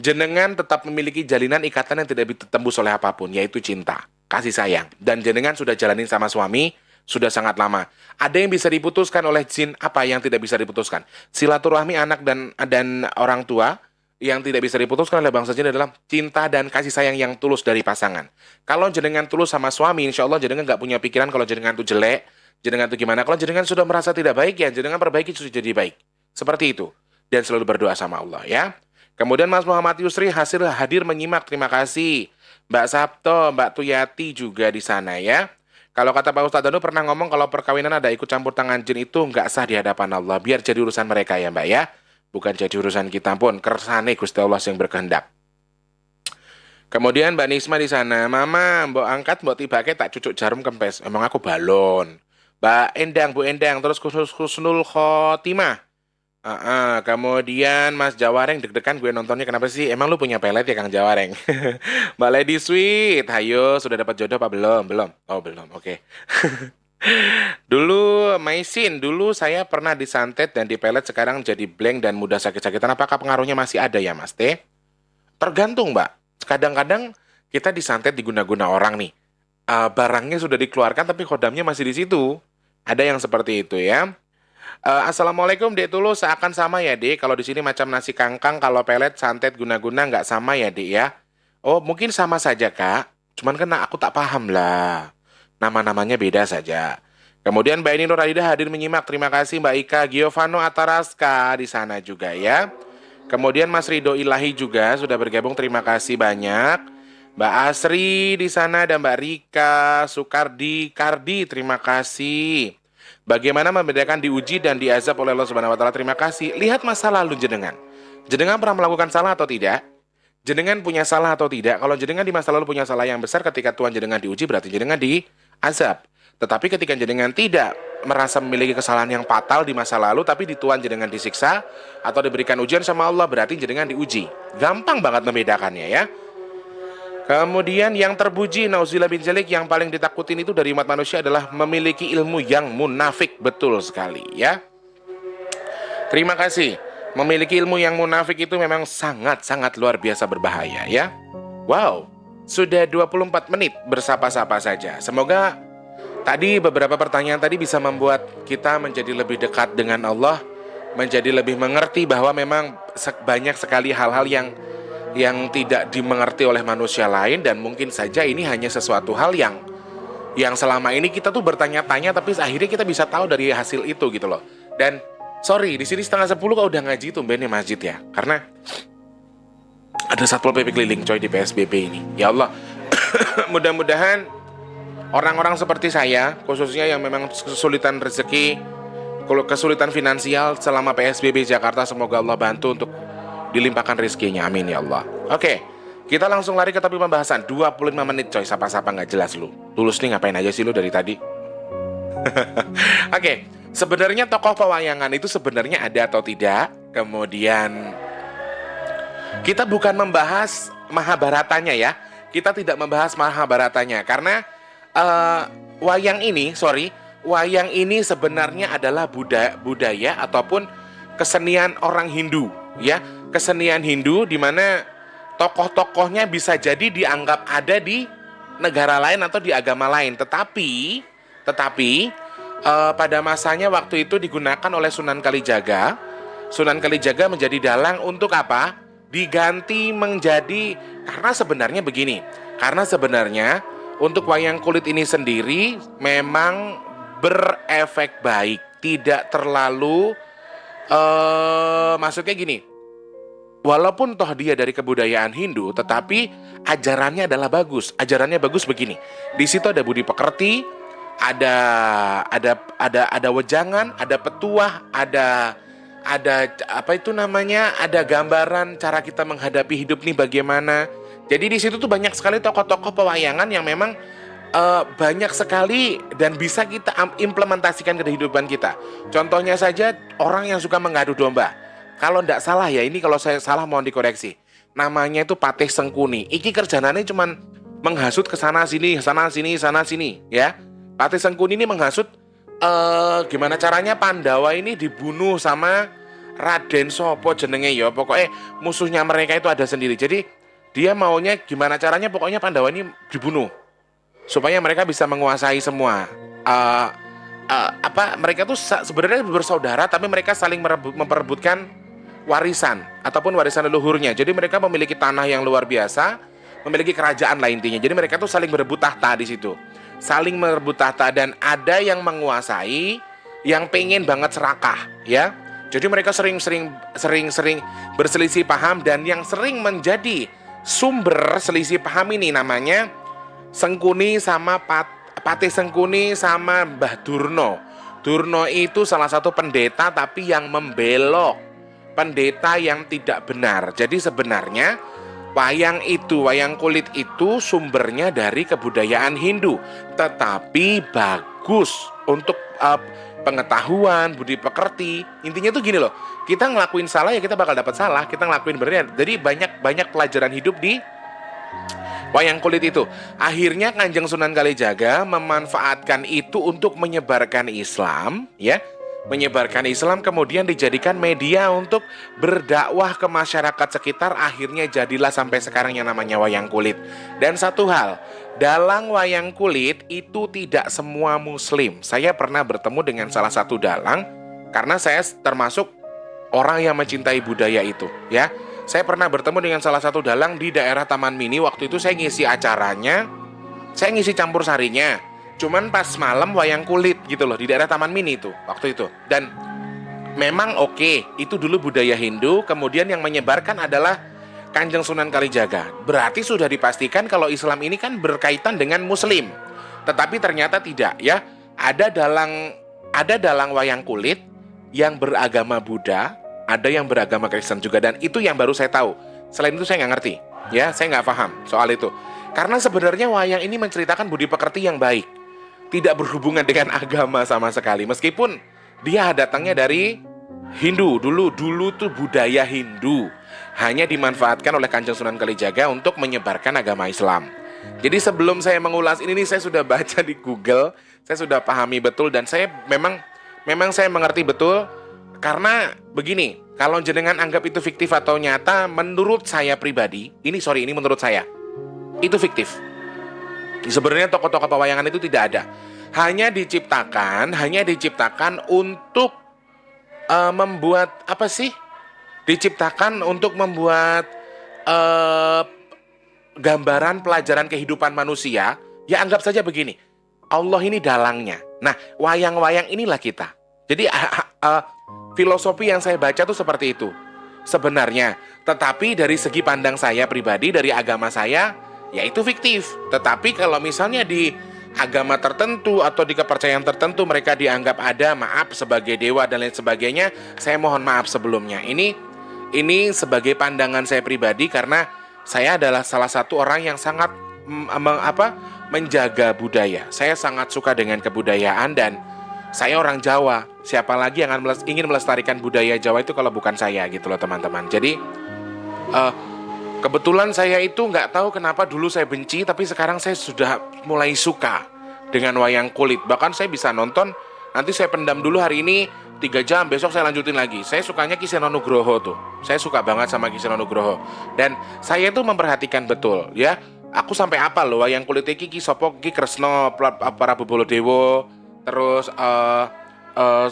Speaker 1: jenengan tetap memiliki jalinan ikatan yang tidak ditembus oleh apapun, yaitu cinta, kasih sayang. Dan jenengan sudah jalanin sama suami, sudah sangat lama. Ada yang bisa diputuskan oleh jin, apa yang tidak bisa diputuskan? Silaturahmi anak dan orang tua. Yang tidak bisa diputuskan oleh bangsa jin adalah cinta dan kasih sayang yang tulus dari pasangan. Kalau jenengan tulus sama suami, insya Allah jenengan nggak punya pikiran kalau jenengan itu jelek, jenengan itu gimana. Kalau jenengan sudah merasa tidak baik, ya jenengan perbaiki sudah jadi baik. Seperti itu. Dan selalu berdoa sama Allah ya. Kemudian Mas Muhammad Yusri hadir menyimak, terima kasih. Mbak Sabto, Mbak Tuyati juga di sana ya. Kalau kata Pak Ustadz Danu pernah ngomong kalau perkawinan ada ikut campur tangan jin itu nggak sah di hadapan Allah. Biar jadi urusan mereka ya Mbak ya. Bukan jadi urusan kita pun, kersane Gusti Allah yang berkehendak. Kemudian Mbak Nisma di sana, Mama, mbok angkat, mbok tibake tak cucuk jarum kempes. Emang aku balon. Mbak Endang, Bu Endang, terus Kusnul Khotimah. Kemudian Mas Jawareng, deg-degan gue nontonnya, kenapa sih? Emang lu punya pelet ya Kang Jawareng? Mbak Lady Sweet, hayo, sudah dapat jodoh apa belum? Belum. Oh, belum. Oke. Dulu Maisin, dulu saya pernah disantet dan dipelet, sekarang jadi blank dan mudah sakit-sakitan. Apakah pengaruhnya masih ada ya Mas T? Tergantung Mbak. Kadang-kadang kita disantet diguna-guna orang nih. Barangnya sudah dikeluarkan tapi kodamnya masih di situ. Ada yang seperti itu ya. Assalamualaikum Dek Tulus, seakan sama ya Dek. Kalau di sini macam nasi kangkang, kalau pelet santet guna-guna nggak sama ya Dek ya. Oh mungkin sama saja Kak. Cuman kan aku tak paham lah. Nama-namanya beda saja. Kemudian Mbak Eni Nur Adida hadir menyimak. Terima kasih Mbak Ika. Giovanno Ataraska di sana juga ya. Kemudian Mas Rido Ilahi juga sudah bergabung. Terima kasih banyak. Mbak Asri di sana dan Mbak Rika Kardi. Terima kasih. Bagaimana membedakan diuji dan diazab oleh Allah Subhanahu wa taala? Terima kasih. Lihat masa lalu jenengan. Jenengan pernah melakukan salah atau tidak? jenengan punya salah atau tidak. Kalau jenengan di masa lalu punya salah yang besar, ketika Tuhan jenengan diuji, berarti jenengan diazab. Tetapi ketika jenengan tidak merasa memiliki kesalahan yang fatal di masa lalu, tapi di Tuhan jenengan disiksa atau diberikan ujian sama Allah, berarti jenengan diuji. Gampang banget membedakannya ya. Kemudian yang terpuji, nauzubillah bin dzalik, yang paling ditakutin itu dari umat manusia adalah memiliki ilmu yang munafik. Betul sekali ya. Terima kasih. Memiliki ilmu yang munafik itu memang sangat-sangat luar biasa berbahaya ya. Wow, sudah 24 menit bersapa-sapa saja. Semoga tadi beberapa pertanyaan tadi bisa membuat kita menjadi lebih dekat dengan Allah, menjadi lebih mengerti bahwa memang banyak sekali hal-hal yang tidak dimengerti oleh manusia lain, dan mungkin saja ini hanya sesuatu hal yang selama ini kita tuh bertanya-tanya, tapi akhirnya kita bisa tahu dari hasil itu gitu loh. Dan sorry, di sini 9:30 kok udah ngaji tumben nih masjid ya, karena ada Satpol PP keliling coy di PSBB ini. Ya Allah, mudah-mudahan orang-orang seperti saya, khususnya yang memang kesulitan rezeki, kesulitan finansial selama PSBB Jakarta, semoga Allah bantu untuk dilimpahkan rezekinya, amin ya Allah. Oke, kita langsung lari ke topik pembahasan. 25 menit coy, sapa-sapa gak jelas lu. Tulus nih, ngapain aja sih lu dari tadi? Oke, sebenarnya tokoh pewayangan itu sebenarnya ada atau tidak? Kemudian kita bukan membahas Mahabharatanya ya. Kita tidak membahas Mahabharatanya karena wayang ini sebenarnya adalah budaya ataupun kesenian orang Hindu ya. Kesenian Hindu di mana tokoh-tokohnya bisa jadi dianggap ada di negara lain atau di agama lain. Tetapi pada masanya waktu itu digunakan oleh Sunan Kalijaga. Sunan Kalijaga menjadi dalang untuk apa? Diganti menjadi, karena sebenarnya begini. Karena sebenarnya untuk wayang kulit ini sendiri memang berefek baik, tidak terlalu maksudnya gini. Walaupun toh dia dari kebudayaan Hindu, tetapi ajarannya adalah bagus. Ajarannya bagus begini. Di situ ada budi pekerti, ada wejangan, ada petuah, ada apa itu namanya? Ada gambaran cara kita menghadapi hidup nih bagaimana. Jadi di situ tuh banyak sekali tokoh-tokoh pewayangan yang memang banyak sekali dan bisa kita implementasikan ke kehidupan kita. Contohnya saja orang yang suka mengadu domba. Kalau tidak salah ya, ini kalau saya salah mohon dikoreksi. Namanya itu Patih Sengkuni. Iki kerjananya cuman menghasut ke sana sini ya. Patih Sengkuni ini menghasut gimana caranya Pandawa ini dibunuh sama Raden Sopo jenenge ya. Pokoknya musuhnya mereka itu ada sendiri. Jadi dia maunya gimana caranya pokoknya Pandawa ini dibunuh supaya mereka bisa menguasai semua. Mereka tuh sebenarnya bersaudara tapi mereka saling memperebutkan warisan ataupun warisan leluhurnya. Jadi mereka memiliki tanah yang luar biasa, memiliki kerajaan lah intinya. Jadi mereka tuh saling berebut tahta di situ. Saling merebut tahta dan ada yang menguasai yang pengen banget serakah, ya. Jadi mereka sering berselisih paham, dan yang sering menjadi sumber selisih paham ini namanya Sengkuni sama Patih Sengkuni sama Mbah Durno. Durno itu salah satu pendeta tapi yang membelok, pendeta yang tidak benar. Jadi sebenarnya wayang kulit itu sumbernya dari kebudayaan Hindu, tetapi bagus untuk pengetahuan, budi pekerti. Intinya tuh gini loh, kita ngelakuin salah ya kita bakal dapat salah, kita ngelakuin benar. Jadi banyak pelajaran hidup di wayang kulit itu. Akhirnya Kanjeng Sunan Kalijaga memanfaatkan itu untuk menyebarkan Islam, ya. Menyebarkan Islam, kemudian dijadikan media untuk berdakwah ke masyarakat sekitar. Akhirnya jadilah sampai sekarang yang namanya wayang kulit. Dan satu hal, dalang wayang kulit itu tidak semua muslim. Saya pernah bertemu dengan salah satu dalang, karena saya termasuk orang yang mencintai budaya itu, ya. Saya pernah bertemu dengan salah satu dalang di daerah Taman Mini. Waktu itu saya ngisi acaranya, saya ngisi campur sarinya. Cuman pas malam wayang kulit gitu loh, di daerah Taman Mini itu waktu itu. Dan memang oke, itu dulu budaya Hindu. Kemudian yang menyebarkan adalah Kanjeng Sunan Kalijaga. Berarti sudah dipastikan kalau Islam ini kan berkaitan dengan Muslim. Tetapi ternyata tidak, ya. Ada dalang wayang kulit yang beragama Buddha, ada yang beragama Kristen juga. Dan itu yang baru saya tahu. Selain itu saya nggak ngerti. Ya, saya nggak paham soal itu. Karena sebenarnya wayang ini menceritakan budi pekerti yang baik. Tidak berhubungan dengan agama sama sekali. Meskipun dia datangnya dari Hindu. Dulu tuh budaya Hindu. Hanya dimanfaatkan oleh Kanjeng Sunan Kalijaga untuk menyebarkan agama Islam. Jadi sebelum saya mengulas ini nih, saya sudah baca di Google. Saya sudah pahami betul dan saya memang saya mengerti betul. Karena begini, kalau jenengan anggap itu fiktif atau nyata, menurut saya pribadi, ini menurut saya, itu fiktif. Sebenarnya tokoh-tokoh pewayangan itu tidak ada. Hanya diciptakan untuk membuat apa sih? Diciptakan untuk membuat gambaran pelajaran kehidupan manusia. Ya anggap saja begini, Allah ini dalangnya. Nah, wayang-wayang inilah kita. Jadi filosofi yang saya baca tuh seperti itu sebenarnya. Tetapi dari segi pandang saya pribadi, dari agama saya, ya itu fiktif. Tetapi kalau misalnya di agama tertentu atau di kepercayaan tertentu mereka dianggap ada, maaf, sebagai dewa dan lain sebagainya, saya mohon maaf sebelumnya. Ini sebagai pandangan saya pribadi karena saya adalah salah satu orang yang sangat menjaga budaya. Saya sangat suka dengan kebudayaan dan saya orang Jawa. Siapa lagi yang ingin melestarikan budaya Jawa itu kalau bukan saya gitu loh teman-teman. Jadi kebetulan saya itu nggak tahu kenapa dulu saya benci, tapi sekarang saya sudah mulai suka dengan wayang kulit. Bahkan saya bisa nonton, nanti saya pendam dulu hari ini 3 jam, besok saya lanjutin lagi. Saya sukanya Ki Seno Nugroho tuh. Saya suka banget sama Ki Seno Nugroho. Dan saya tuh memperhatikan betul ya. Aku sampai apal loh wayang kulit iki Ki Sopo, Ki Kresna, Prabu Baladewa, terus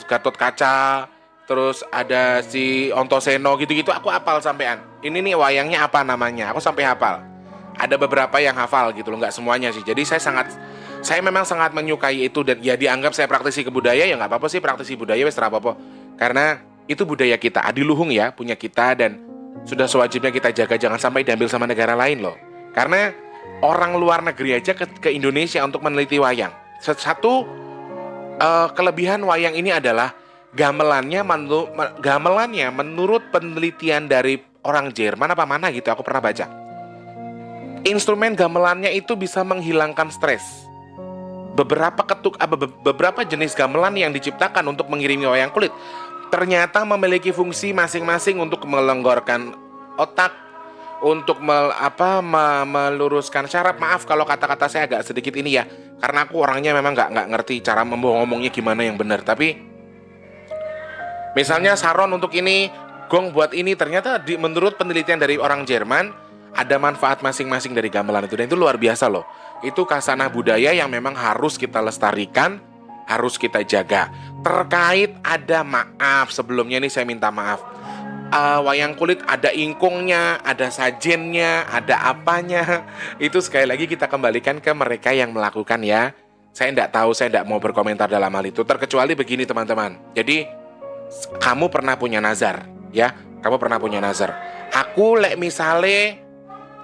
Speaker 1: Gatot Kaca, terus ada si Antasena gitu-gitu, aku hafal sampean. Ini nih wayangnya apa namanya, aku sampai hafal. Ada beberapa yang hafal gitu loh, nggak semuanya sih. Jadi saya memang sangat menyukai itu dan ya dianggap saya praktisi kebudaya, ya nggak apa-apa sih praktisi budaya wes apa-apa. Karena itu budaya kita, adiluhung ya punya kita dan sudah sewajibnya kita jaga, jangan sampai diambil sama negara lain loh. Karena orang luar negeri aja ke Indonesia untuk meneliti wayang. Satu kelebihan wayang ini adalah gamelannya menurut penelitian dari orang Jerman apa mana gitu, aku pernah baca. Instrumen gamelannya itu bisa menghilangkan stres. Beberapa jenis gamelan yang diciptakan untuk mengirimi wayang kulit ternyata memiliki fungsi masing-masing untuk melonggarkan otak, untuk meluruskan syaraf. Maaf kalau kata-kata saya agak sedikit ini ya, karena aku orangnya memang nggak ngerti cara ngomongnya gimana yang benar. Tapi misalnya saron untuk ini, gong buat ini, ternyata menurut penelitian dari orang Jerman ada manfaat masing-masing dari gamelan itu, dan itu luar biasa loh. Itu khasanah budaya yang memang harus kita lestarikan, harus kita jaga. Terkait ada maaf sebelumnya nih, saya minta maaf. Wayang kulit ada ingkungnya, ada sajennya, ada apanya. Itu sekali lagi kita kembalikan ke mereka yang melakukan ya. Saya tidak tahu, saya tidak mau berkomentar dalam hal itu. Terkecuali begini teman-teman. Jadi kamu pernah punya nazar ya? Kamu pernah punya nazar. Aku misale,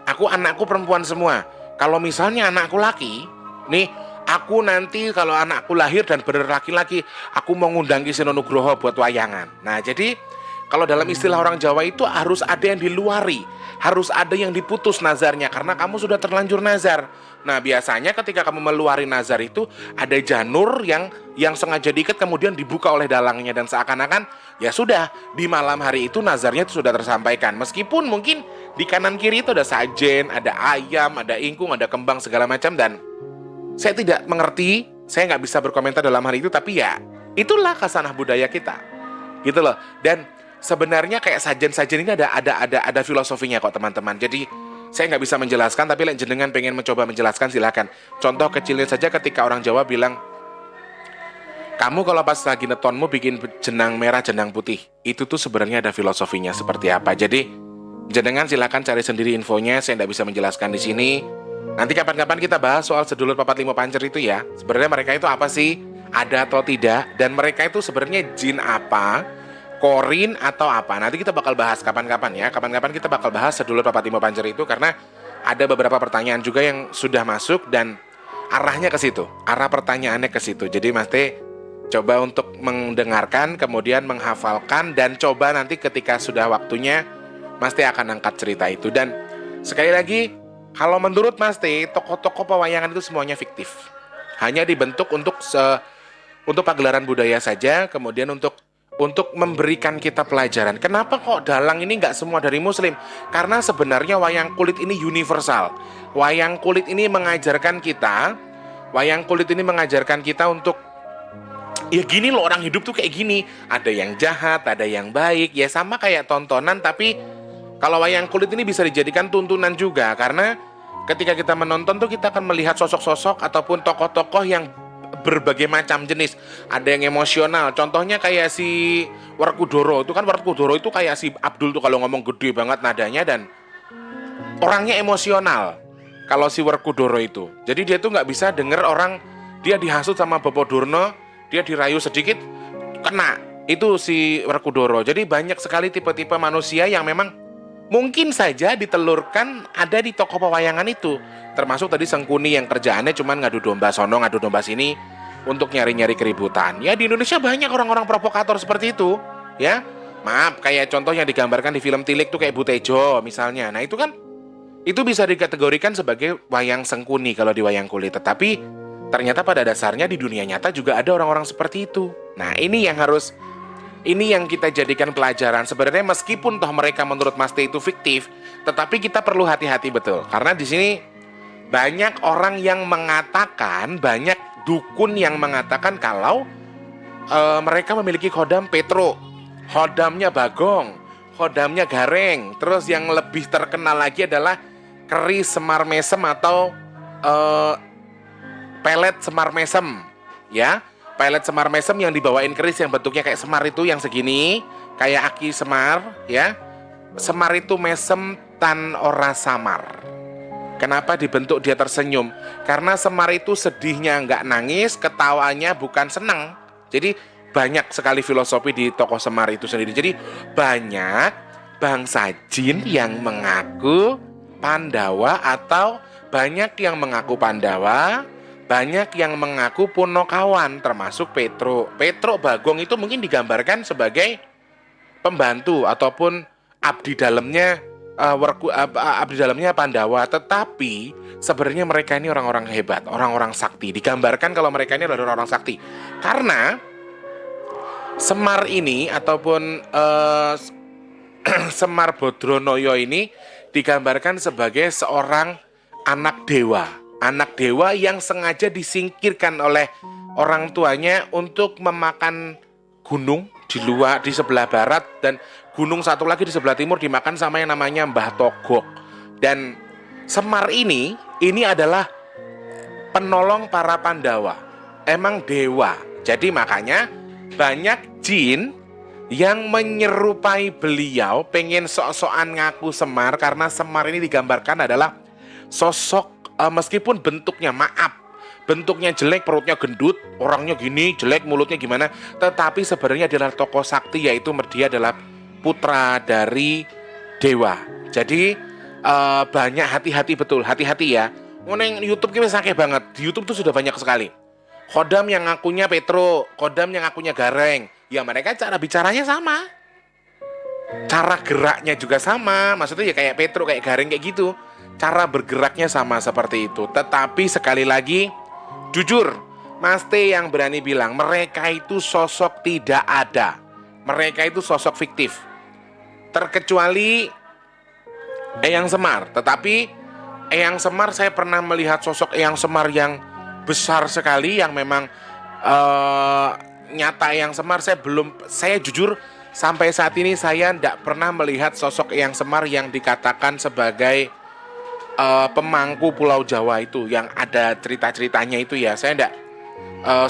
Speaker 1: anakku perempuan semua. Kalau misalnya anakku laki, nih aku nanti kalau anakku lahir dan bener laki-laki, aku mau ngundang Ki Seno Nugroho buat wayangan. Nah jadi kalau dalam istilah orang Jawa itu harus ada yang diluari, harus ada yang diputus nazarnya karena kamu sudah terlanjur nazar. Nah biasanya ketika kamu meluari nazar itu ada janur yang sengaja diikat kemudian dibuka oleh dalangnya, dan seakan-akan ya sudah di malam hari itu nazarnya itu sudah tersampaikan. Meskipun mungkin di kanan kiri itu ada sajen, ada ayam, ada ingkung, ada kembang segala macam, dan saya tidak mengerti, saya nggak bisa berkomentar dalam hal itu. Tapi ya itulah khasanah budaya kita, gitu loh. Dan sebenarnya kayak sajen-sajen ini ada filosofinya kok teman-teman. Jadi saya nggak bisa menjelaskan, tapi jenengan pengen mencoba menjelaskan silakan. Contoh kecilnya saja ketika orang Jawa bilang, kamu kalau pas lagi netonmu bikin jenang merah, jenang putih, itu tuh sebenarnya ada filosofinya seperti apa. Jadi jenengan silakan cari sendiri infonya, saya nggak bisa menjelaskan di sini. Nanti kapan-kapan kita bahas soal sedulur papat limo pancer itu ya. Sebenarnya mereka itu apa sih? Ada atau tidak? Dan mereka itu sebenarnya jin apa? Korin atau apa? Nanti kita bakal bahas kapan-kapan ya. Kapan-kapan kita bakal bahas sedulur papat limo pancer itu, karena ada beberapa pertanyaan juga yang sudah masuk dan arahnya ke situ. Arah pertanyaannya ke situ. Jadi Mas T coba untuk mendengarkan, kemudian menghafalkan, dan coba nanti ketika sudah waktunya Mas T akan angkat cerita itu. Dan Sekali lagi, kalau menurut Mas T, tokoh-tokoh pewayangan itu semuanya fiktif. Hanya dibentuk untuk pagelaran budaya saja, kemudian untuk memberikan kita pelajaran. Kenapa kok dalang ini nggak semua dari Muslim? Karena sebenarnya wayang kulit ini universal. Wayang kulit ini mengajarkan kita untuk ya gini loh, orang hidup tuh kayak gini. Ada yang jahat, ada yang baik. Ya sama kayak tontonan, tapi kalau wayang kulit ini bisa dijadikan tuntunan juga. Karena ketika kita menonton tuh kita akan melihat sosok-sosok ataupun tokoh-tokoh yang berbagai macam jenis. Ada yang emosional, contohnya kayak si Werkudara. Itu kan Werkudara itu kayak si Abdul tuh kalau ngomong gede banget nadanya dan orangnya emosional. Kalau si Werkudara itu, jadi dia tuh nggak bisa denger orang dia dihasut sama Bapodorno, dia dirayu sedikit kena. Itu si Werkudara. Jadi banyak sekali tipe-tipe manusia yang memang mungkin saja ditelurkan ada di tokoh pewayangan itu. Termasuk tadi Sengkuni yang kerjaannya cuman ngadu domba sono, ngadu domba sini untuk nyari-nyari keributan. Ya di Indonesia banyak orang-orang provokator seperti itu, ya. Maaf, kayak contoh yang digambarkan di film Tilik tuh kayak Butejo misalnya. Nah, itu kan itu bisa dikategorikan sebagai wayang Sengkuni kalau di wayang kulit. Tetapi ternyata pada dasarnya di dunia nyata juga ada orang-orang seperti itu. Nah, ini yang kita jadikan pelajaran. Sebenarnya meskipun toh mereka menurut Mas T itu fiktif, tetapi kita perlu hati-hati betul. Karena di sini banyak orang yang mengatakan, banyak dukun yang mengatakan kalau mereka memiliki khodam Petro, khodamnya Bagong, khodamnya Gareng. Terus yang lebih terkenal lagi adalah keris Semar Mesem atau pelet Semar Mesem, ya. Pelet Semar Mesem yang dibawain keris yang bentuknya kayak semar itu yang segini, kayak aki semar, ya. Semar itu mesem tan ora samar. Kenapa dibentuk dia tersenyum? Karena Semar itu sedihnya nggak nangis, ketawanya bukan senang. Jadi banyak sekali filosofi di tokoh Semar itu sendiri. Jadi banyak bangsa jin yang mengaku Pandawa atau banyak yang mengaku Pandawa, banyak yang mengaku Punokawan, termasuk Petro. Petro Bagong itu mungkin digambarkan sebagai pembantu ataupun abdi dalamnya abdi dalamnya Pandawa, tetapi sebenarnya mereka ini orang-orang hebat, orang-orang sakti. Digambarkan kalau mereka ini adalah orang-orang sakti. Karena Semar ini ataupun Semar Bodronoyo ini digambarkan sebagai seorang anak dewa yang sengaja disingkirkan oleh orang tuanya untuk memakan gunung di sebelah barat dan gunung satu lagi di sebelah timur dimakan sama yang namanya Mbah Togok. Dan Semar ini adalah penolong para Pandawa, emang dewa. Jadi makanya banyak jin yang menyerupai beliau, pengen sok-sokan ngaku Semar, karena Semar ini digambarkan adalah sosok meskipun bentuknya jelek, perutnya gendut, orangnya gini, jelek, mulutnya gimana, tetapi sebenarnya adalah tokoh sakti, yaitu dia adalah putra dari dewa. Jadi banyak hati-hati ya. Neng YouTube kita sakit banget. Di YouTube tuh sudah banyak sekali. Khodam yang ngakunya Petro, khodam yang ngakunya Gareng. Ya mereka cara bicaranya sama, cara geraknya juga sama. Maksudnya ya kayak Petro, kayak Gareng kayak gitu. Cara bergeraknya sama seperti itu. Tetapi sekali lagi, jujur, Mas T yang berani bilang mereka itu sosok tidak ada. Mereka itu sosok fiktif. Terkecuali Eyang Semar. Tetapi Eyang Semar, saya pernah melihat sosok Eyang Semar yang besar sekali, yang memang nyata Eyang Semar. Saya jujur sampai saat ini saya tidak pernah melihat sosok Eyang Semar yang dikatakan sebagai pemangku Pulau Jawa itu, yang ada cerita-ceritanya itu ya. Saya tidak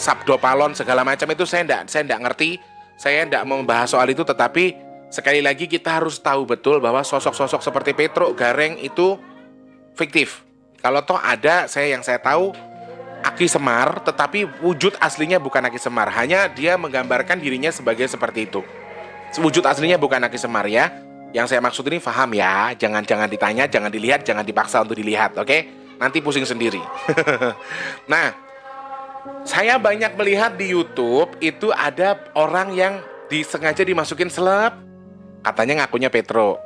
Speaker 1: Sabdo Palon segala macam itu saya tidak ngerti. Saya tidak membahas soal itu, tetapi sekali lagi kita harus tahu betul bahwa sosok-sosok seperti Petro, Gareng itu fiktif. Kalau toh ada, yang saya tahu Aki Semar, tetapi wujud aslinya bukan Aki Semar. Hanya dia menggambarkan dirinya sebagai seperti itu. Wujud aslinya bukan Aki Semar ya. Yang saya maksud ini paham ya. Jangan ditanya, jangan dilihat, jangan dipaksa untuk dilihat, oke? Nanti pusing sendiri. Nah, saya banyak melihat di YouTube itu ada orang yang disengaja dimasukin seleb, katanya ngakunya Petro.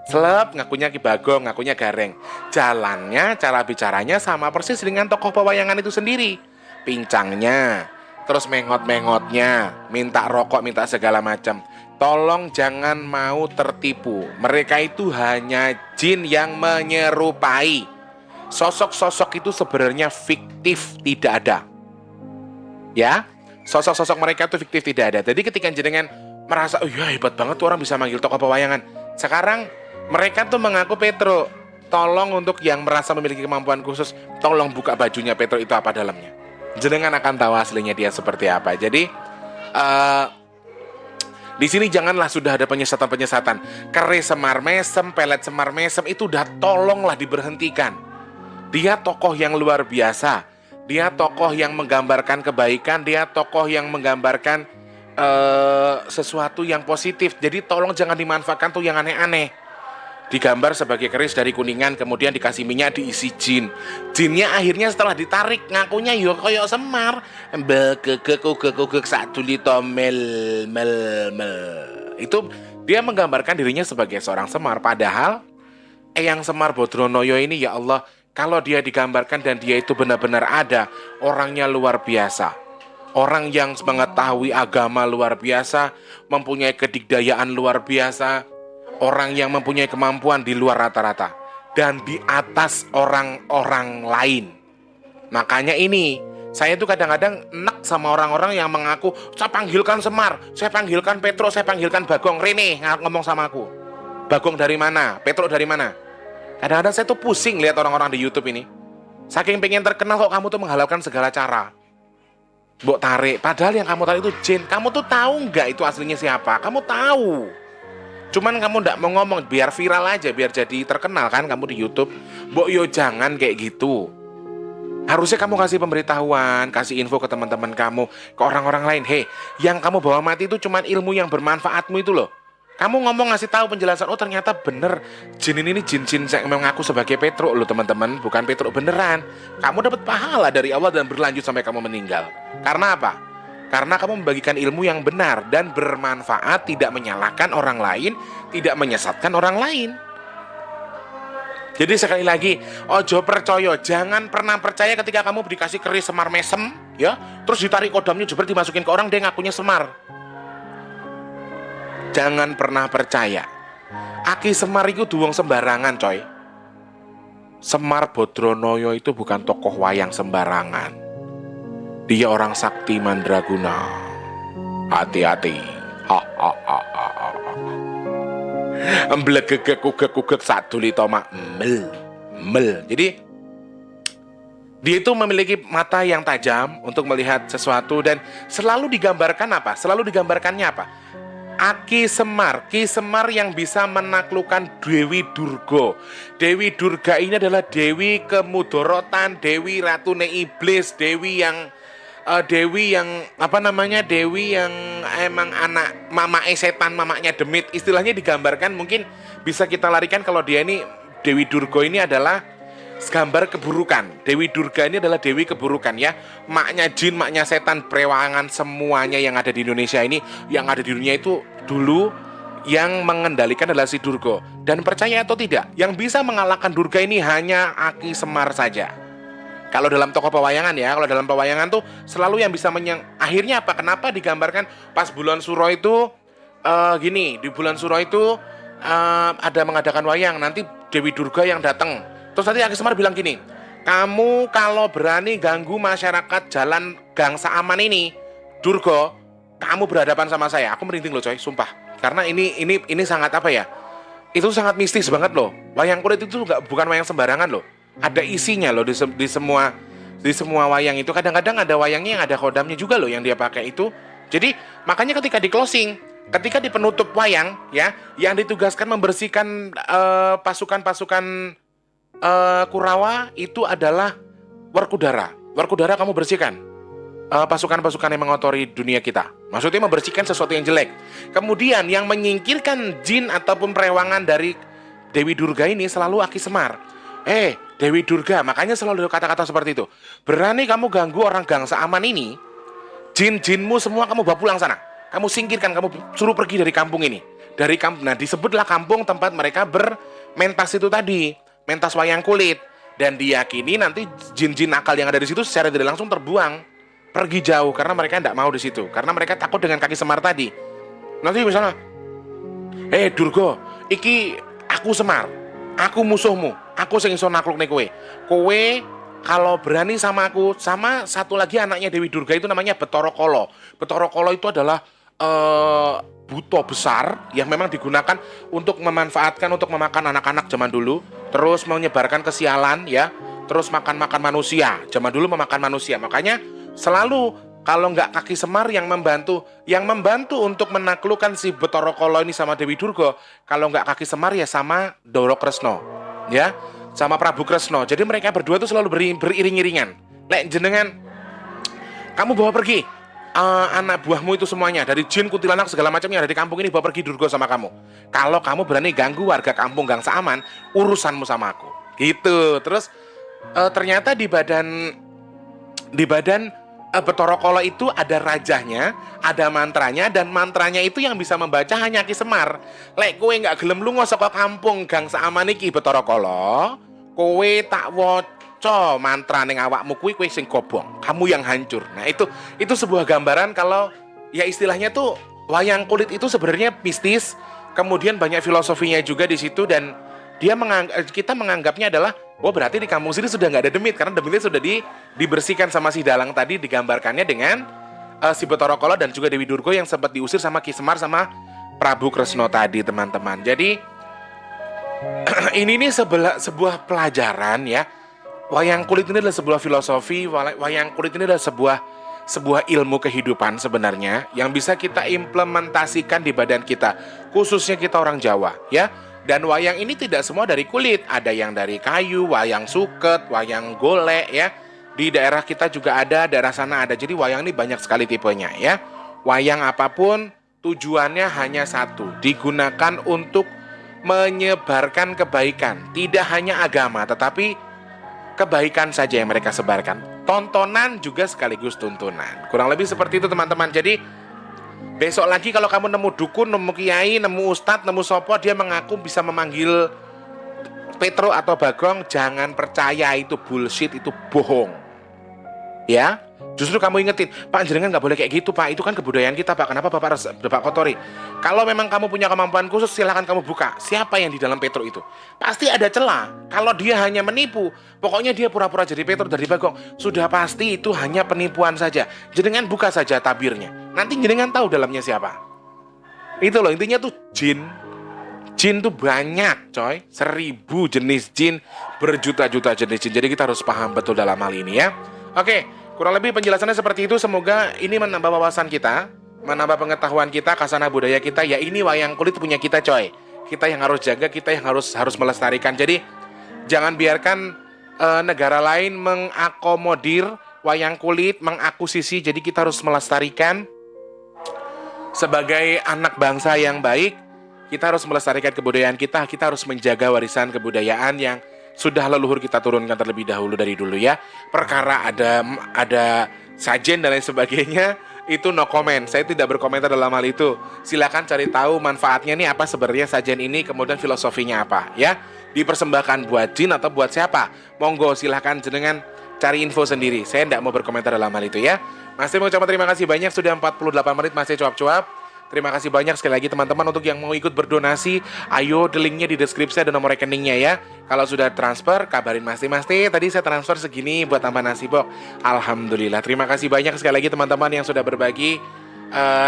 Speaker 1: Seleb, ngakunya Ki Bagong, ngakunya Gareng. Jalannya, cara bicaranya sama persis dengan tokoh pewayangan itu sendiri. Pincangnya, terus mengot-mengotnya, minta rokok, minta segala macam. Tolong jangan mau tertipu. Mereka itu hanya jin yang menyerupai. Sosok-sosok itu sebenarnya fiktif, tidak ada. Ya, sosok-sosok mereka itu fiktif, tidak ada. Jadi ketika jenengan merasa, oh ya hebat banget tuh orang bisa manggil tokoh pewayangan. Sekarang mereka tuh mengaku Petro. Tolong untuk yang merasa memiliki kemampuan khusus, tolong buka bajunya Petro itu apa dalamnya. Jenengan akan tahu aslinya dia seperti apa. Jadi di sini janganlah sudah ada penyesatan-penyesatan. Keris Semar Mesem, pelet Semar Mesem itu udah tolonglah diberhentikan. Dia tokoh yang luar biasa. Dia tokoh yang menggambarkan kebaikan. Dia tokoh yang menggambarkan sesuatu yang positif. Jadi tolong jangan dimanfaatkan tuh yang aneh-aneh. Digambar sebagai keris dari Kuningan, kemudian dikasih minyak, diisi jin. Jinnya akhirnya setelah ditarik ngakunya yo koyo Semar. Begegek satu lito mel. Itu dia menggambarkan dirinya sebagai seorang Semar. Padahal Eyang Semar Bodronoyo ini ya Allah, kalau dia digambarkan dan dia itu benar-benar ada, orangnya luar biasa. Orang yang mengetahui agama luar biasa, mempunyai kedikdayaan luar biasa, orang yang mempunyai kemampuan di luar rata-rata dan di atas orang-orang lain. Makanya ini, saya tuh kadang-kadang enak sama orang-orang yang mengaku, saya panggilkan Semar, saya panggilkan Petro, saya panggilkan Bagong. Rene ngomong sama aku, Bagong dari mana? Petro dari mana? Kadang-kadang saya tuh pusing lihat orang-orang di YouTube ini. Saking pengen terkenal kok kamu tuh menghalalkan segala cara. Mbok tarik, padahal yang kamu tarik itu jin. Kamu tuh tahu nggak itu aslinya siapa? Kamu tahu. Cuman kamu nggak mau ngomong, biar viral aja, biar jadi terkenal kan kamu di YouTube. Mbok yo jangan kayak gitu. Harusnya kamu kasih pemberitahuan, kasih info ke teman-teman kamu, ke orang-orang lain. Hei, yang kamu bawa mati itu cuman ilmu yang bermanfaatmu itu loh. Kamu ngomong ngasih tahu penjelasan, oh ternyata bener jin ini jin-jin yang mengaku sebagai Petro loh teman-teman, bukan Petro beneran. Kamu dapat pahala dari Allah dan berlanjut sampai kamu meninggal. Karena apa? Karena kamu membagikan ilmu yang benar dan bermanfaat, tidak menyalahkan orang lain, tidak menyesatkan orang lain. Jadi sekali lagi, ojo percaya, jangan pernah percaya ketika kamu dikasih keris Semar Mesem, ya, terus ditarik kodamnya jebret dimasukin ke orang, dia ngakunya Semar. Jangan pernah percaya. Aki Semar itu duwong sembarangan, coy. Semar Bodronoyo itu bukan tokoh wayang sembarangan. Dia orang sakti mandraguna. Hati-hati. Emblegegek satu litoma mel. Jadi dia itu memiliki mata yang tajam untuk melihat sesuatu dan selalu digambarkan apa? Selalu digambarkannya apa? Aki Semar, Ki Semar yang bisa menaklukkan Dewi Durga. Dewi Durga ini adalah Dewi kemudorotan, Dewi Ratune Iblis, Dewi yang Dewi yang emang anak mamake setan, mamanya demit. Istilahnya digambarkan mungkin bisa kita larikan kalau dia ini Dewi Durga ini adalah gambar keburukan. Dewi Durga ini adalah dewi keburukan ya. Maknya jin, maknya setan, perewangan semuanya yang ada di Indonesia ini, yang ada di dunia itu dulu yang mengendalikan adalah si Durga. Dan percaya atau tidak, yang bisa mengalahkan Durga ini hanya Aki Semar saja. Kalau dalam tokoh pewayangan ya, kalau dalam pewayangan tuh selalu yang bisa akhirnya apa? Kenapa digambarkan pas bulan Suro itu gini, di bulan Suro itu ada mengadakan wayang, nanti Dewi Durga yang datang. Terus nanti Aki Semar bilang gini, kamu kalau berani ganggu masyarakat jalan Gang Saaman ini, Durga, kamu berhadapan sama saya. Aku merinding loh coy, sumpah. Karena ini sangat apa ya? Itu sangat mistis banget loh. Wayang kulit itu bukan wayang sembarangan loh. Ada isinya loh di semua wayang itu. Kadang-kadang ada wayangnya yang ada kodamnya juga loh yang dia pakai itu. Jadi makanya ketika di closing, ketika di penutup wayang ya, yang ditugaskan membersihkan pasukan-pasukan Kurawa itu adalah Werkudara. Werkudara kamu bersihkan pasukan-pasukan yang mengotori dunia kita. Maksudnya membersihkan sesuatu yang jelek. Kemudian yang menyingkirkan jin ataupun perewangan dari Dewi Durga ini selalu Aki Semar. Dewi Durga, makanya selalu ada kata-kata seperti itu. Berani kamu ganggu orang Gang Saaman ini, jin-jinmu semua kamu bawa pulang sana. Kamu singkirkan, kamu suruh pergi dari kampung ini. dari kampung. Nah, disebutlah kampung tempat mereka bermentas itu tadi, mentas wayang kulit. Dan diyakini nanti jin-jin nakal yang ada di situ secara tidak langsung terbuang, pergi jauh karena mereka tidak mau di situ, karena mereka takut dengan kaki Semar tadi. Nanti misalnya, Durga, iki aku Semar, aku musuhmu, aku sing iso naklukne kowe. Kowe kalau berani sama aku, sama satu lagi anaknya Dewi Durga itu namanya Betara Kala. Betara Kala itu adalah buto besar yang memang digunakan untuk memanfaatkan untuk memakan anak-anak zaman dulu, terus menyebarkan kesialan ya, terus makan-makan manusia. Zaman dulu memakan manusia, makanya selalu kalau nggak kaki Semar yang membantu untuk menaklukkan si Betara Kala ini sama Dewi Durga, kalau nggak kaki Semar ya sama Doro Kresna ya, sama Prabu Kresna. Jadi mereka berdua tuh selalu beriring-iringan. Lek jenengan kamu bawa pergi anak buahmu itu semuanya, dari jin, kuntilanak, segala macam yang ada di kampung ini, bawa pergi Durga sama kamu. Kalau kamu berani ganggu warga kampung Gangsa Aman, urusanmu sama aku. Gitu. Terus ternyata di badan Betara Kala itu ada rajahnya, ada mantranya, dan mantranya itu yang bisa membaca hanya Ki Semar. Lek kowe nggak gelem lunga saka kampung Gangsa Aman iki Betara Kala, kowe tak mantra ning awakmu kuwi kowe sing gobong, kamu yang hancur. Nah, itu sebuah gambaran kalau ya istilahnya tuh wayang kulit itu sebenarnya mistis, kemudian banyak filosofinya juga di situ, dan kita menganggapnya adalah berarti di kampung sini sudah nggak ada demit, karena demitnya sudah dibersihkan sama si dalang tadi, digambarkannya dengan si Betara Kala dan juga Dewi Durga yang sempat diusir sama Ki Semar sama Prabu Kresna tadi, teman-teman. Jadi ini sebuah pelajaran ya. Wayang kulit ini adalah sebuah filosofi, wayang kulit ini adalah sebuah ilmu kehidupan sebenarnya yang bisa kita implementasikan di badan kita, khususnya kita orang Jawa ya. Dan wayang ini tidak semua dari kulit, ada yang dari kayu, wayang suket, wayang golek ya. Di daerah kita juga ada, daerah sana ada. Jadi wayang ini banyak sekali tipenya ya. Wayang apapun tujuannya hanya satu, digunakan untuk menyebarkan kebaikan, tidak hanya agama tetapi kebaikan saja yang mereka sebarkan. Tontonan juga sekaligus tuntunan. Kurang lebih seperti itu, teman-teman. Jadi besok lagi kalau kamu nemu dukun, nemu kiai, nemu ustadz, nemu sopo, dia mengaku bisa memanggil Petro atau Bagong, jangan percaya, itu bullshit, itu bohong. Ya, justru kamu ingetin, Pak, jenengan nggak boleh kayak gitu, Pak. Itu kan kebudayaan kita, Pak. Kenapa Bapak kotori? Kalau memang kamu punya kemampuan khusus, silahkan kamu buka. Siapa yang di dalam Petro itu? Pasti ada celah. Kalau dia hanya menipu, pokoknya dia pura-pura jadi Petro dari Bagong, sudah pasti itu hanya penipuan saja. Jenengan buka saja tabirnya. Nanti jenengan tahu dalamnya siapa. Itu loh, intinya tuh jin. Jin tuh banyak, coy. 1000 jenis jin, berjuta-juta jenis jin. Jadi kita harus paham betul dalam hal ini ya. Oke, kurang lebih penjelasannya seperti itu. Semoga ini menambah wawasan kita, menambah pengetahuan kita, khazanah budaya kita. Ya, ini wayang kulit punya kita, coy. Kita yang harus jaga, kita yang harus melestarikan. Jadi jangan biarkan negara lain mengakomodir wayang kulit, mengakuisisi. Jadi kita harus melestarikan sebagai anak bangsa yang baik. Kita harus melestarikan kebudayaan kita. Kita harus menjaga warisan kebudayaan yang sudah leluhur kita turunkan terlebih dahulu dari dulu ya. Perkara ada sajen dan lain sebagainya, itu no comment. Saya tidak berkomentar dalam hal itu. Silakan cari tahu manfaatnya nih apa sebenarnya sajen ini, kemudian filosofinya apa ya. Dipersembahkan buat jin atau buat siapa? Monggo silakan jenengan cari info sendiri. Saya tidak mau berkomentar dalam hal itu ya. Masih mau ucapkan terima kasih banyak, sudah 48 menit masih cuap-cuap. Terima kasih banyak sekali lagi teman-teman untuk yang mau ikut berdonasi. Ayo, the linknya di deskripsi, ada nomor rekeningnya ya. Kalau sudah transfer, kabarin Mas Teh. Tadi saya transfer segini buat tambah nasi bok. Alhamdulillah. Terima kasih banyak sekali lagi teman-teman yang sudah berbagi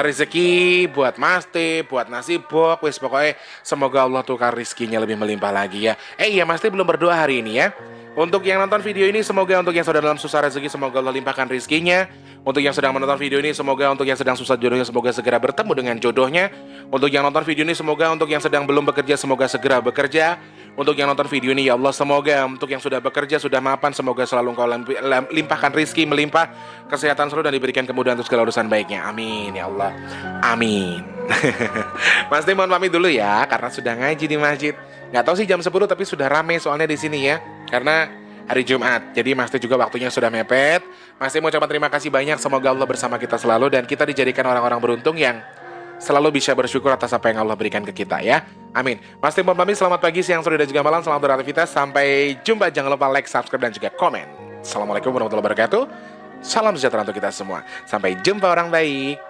Speaker 1: rezeki buat Mas Teh, buat nasi bok. Wes pokoknya semoga Allah tukar rizkinya lebih melimpah lagi ya. Iya, Mas Teh belum berdoa hari ini ya. Untuk yang nonton video ini, semoga untuk yang sedang dalam susah rezeki, semoga Allah limpahkan rizkinya. Untuk yang sedang menonton video ini, semoga untuk yang sedang susah jodohnya, semoga segera bertemu dengan jodohnya. Untuk yang nonton video ini, semoga untuk yang sedang belum bekerja, semoga segera bekerja. Untuk yang nonton video ini, ya Allah, semoga untuk yang sudah bekerja, sudah mapan, semoga selalu Engkau limpahkan rizki, melimpah, kesehatan selalu, dan diberikan kemudahan untuk segala urusan baiknya. Amin, ya Allah. Amin. Mas Teh mohon pamit dulu ya, karena sudah ngaji di masjid. Nggak tahu sih jam 10, tapi sudah rame soalnya di sini ya. Karena hari Jumat, jadi Mas Teh juga waktunya sudah mepet. Mas Teh mau ucapkan terima kasih banyak, semoga Allah bersama kita selalu dan kita dijadikan orang-orang beruntung yang selalu bisa bersyukur atas apa yang Allah berikan ke kita ya. Amin. Mas Tim Mami, selamat pagi, siang, sore, dan juga malam. Selamat beraktivitas. Sampai jumpa. Jangan lupa like, subscribe, dan juga komen. Assalamualaikum warahmatullahi wabarakatuh. Salam sejahtera untuk kita semua. Sampai jumpa orang baik.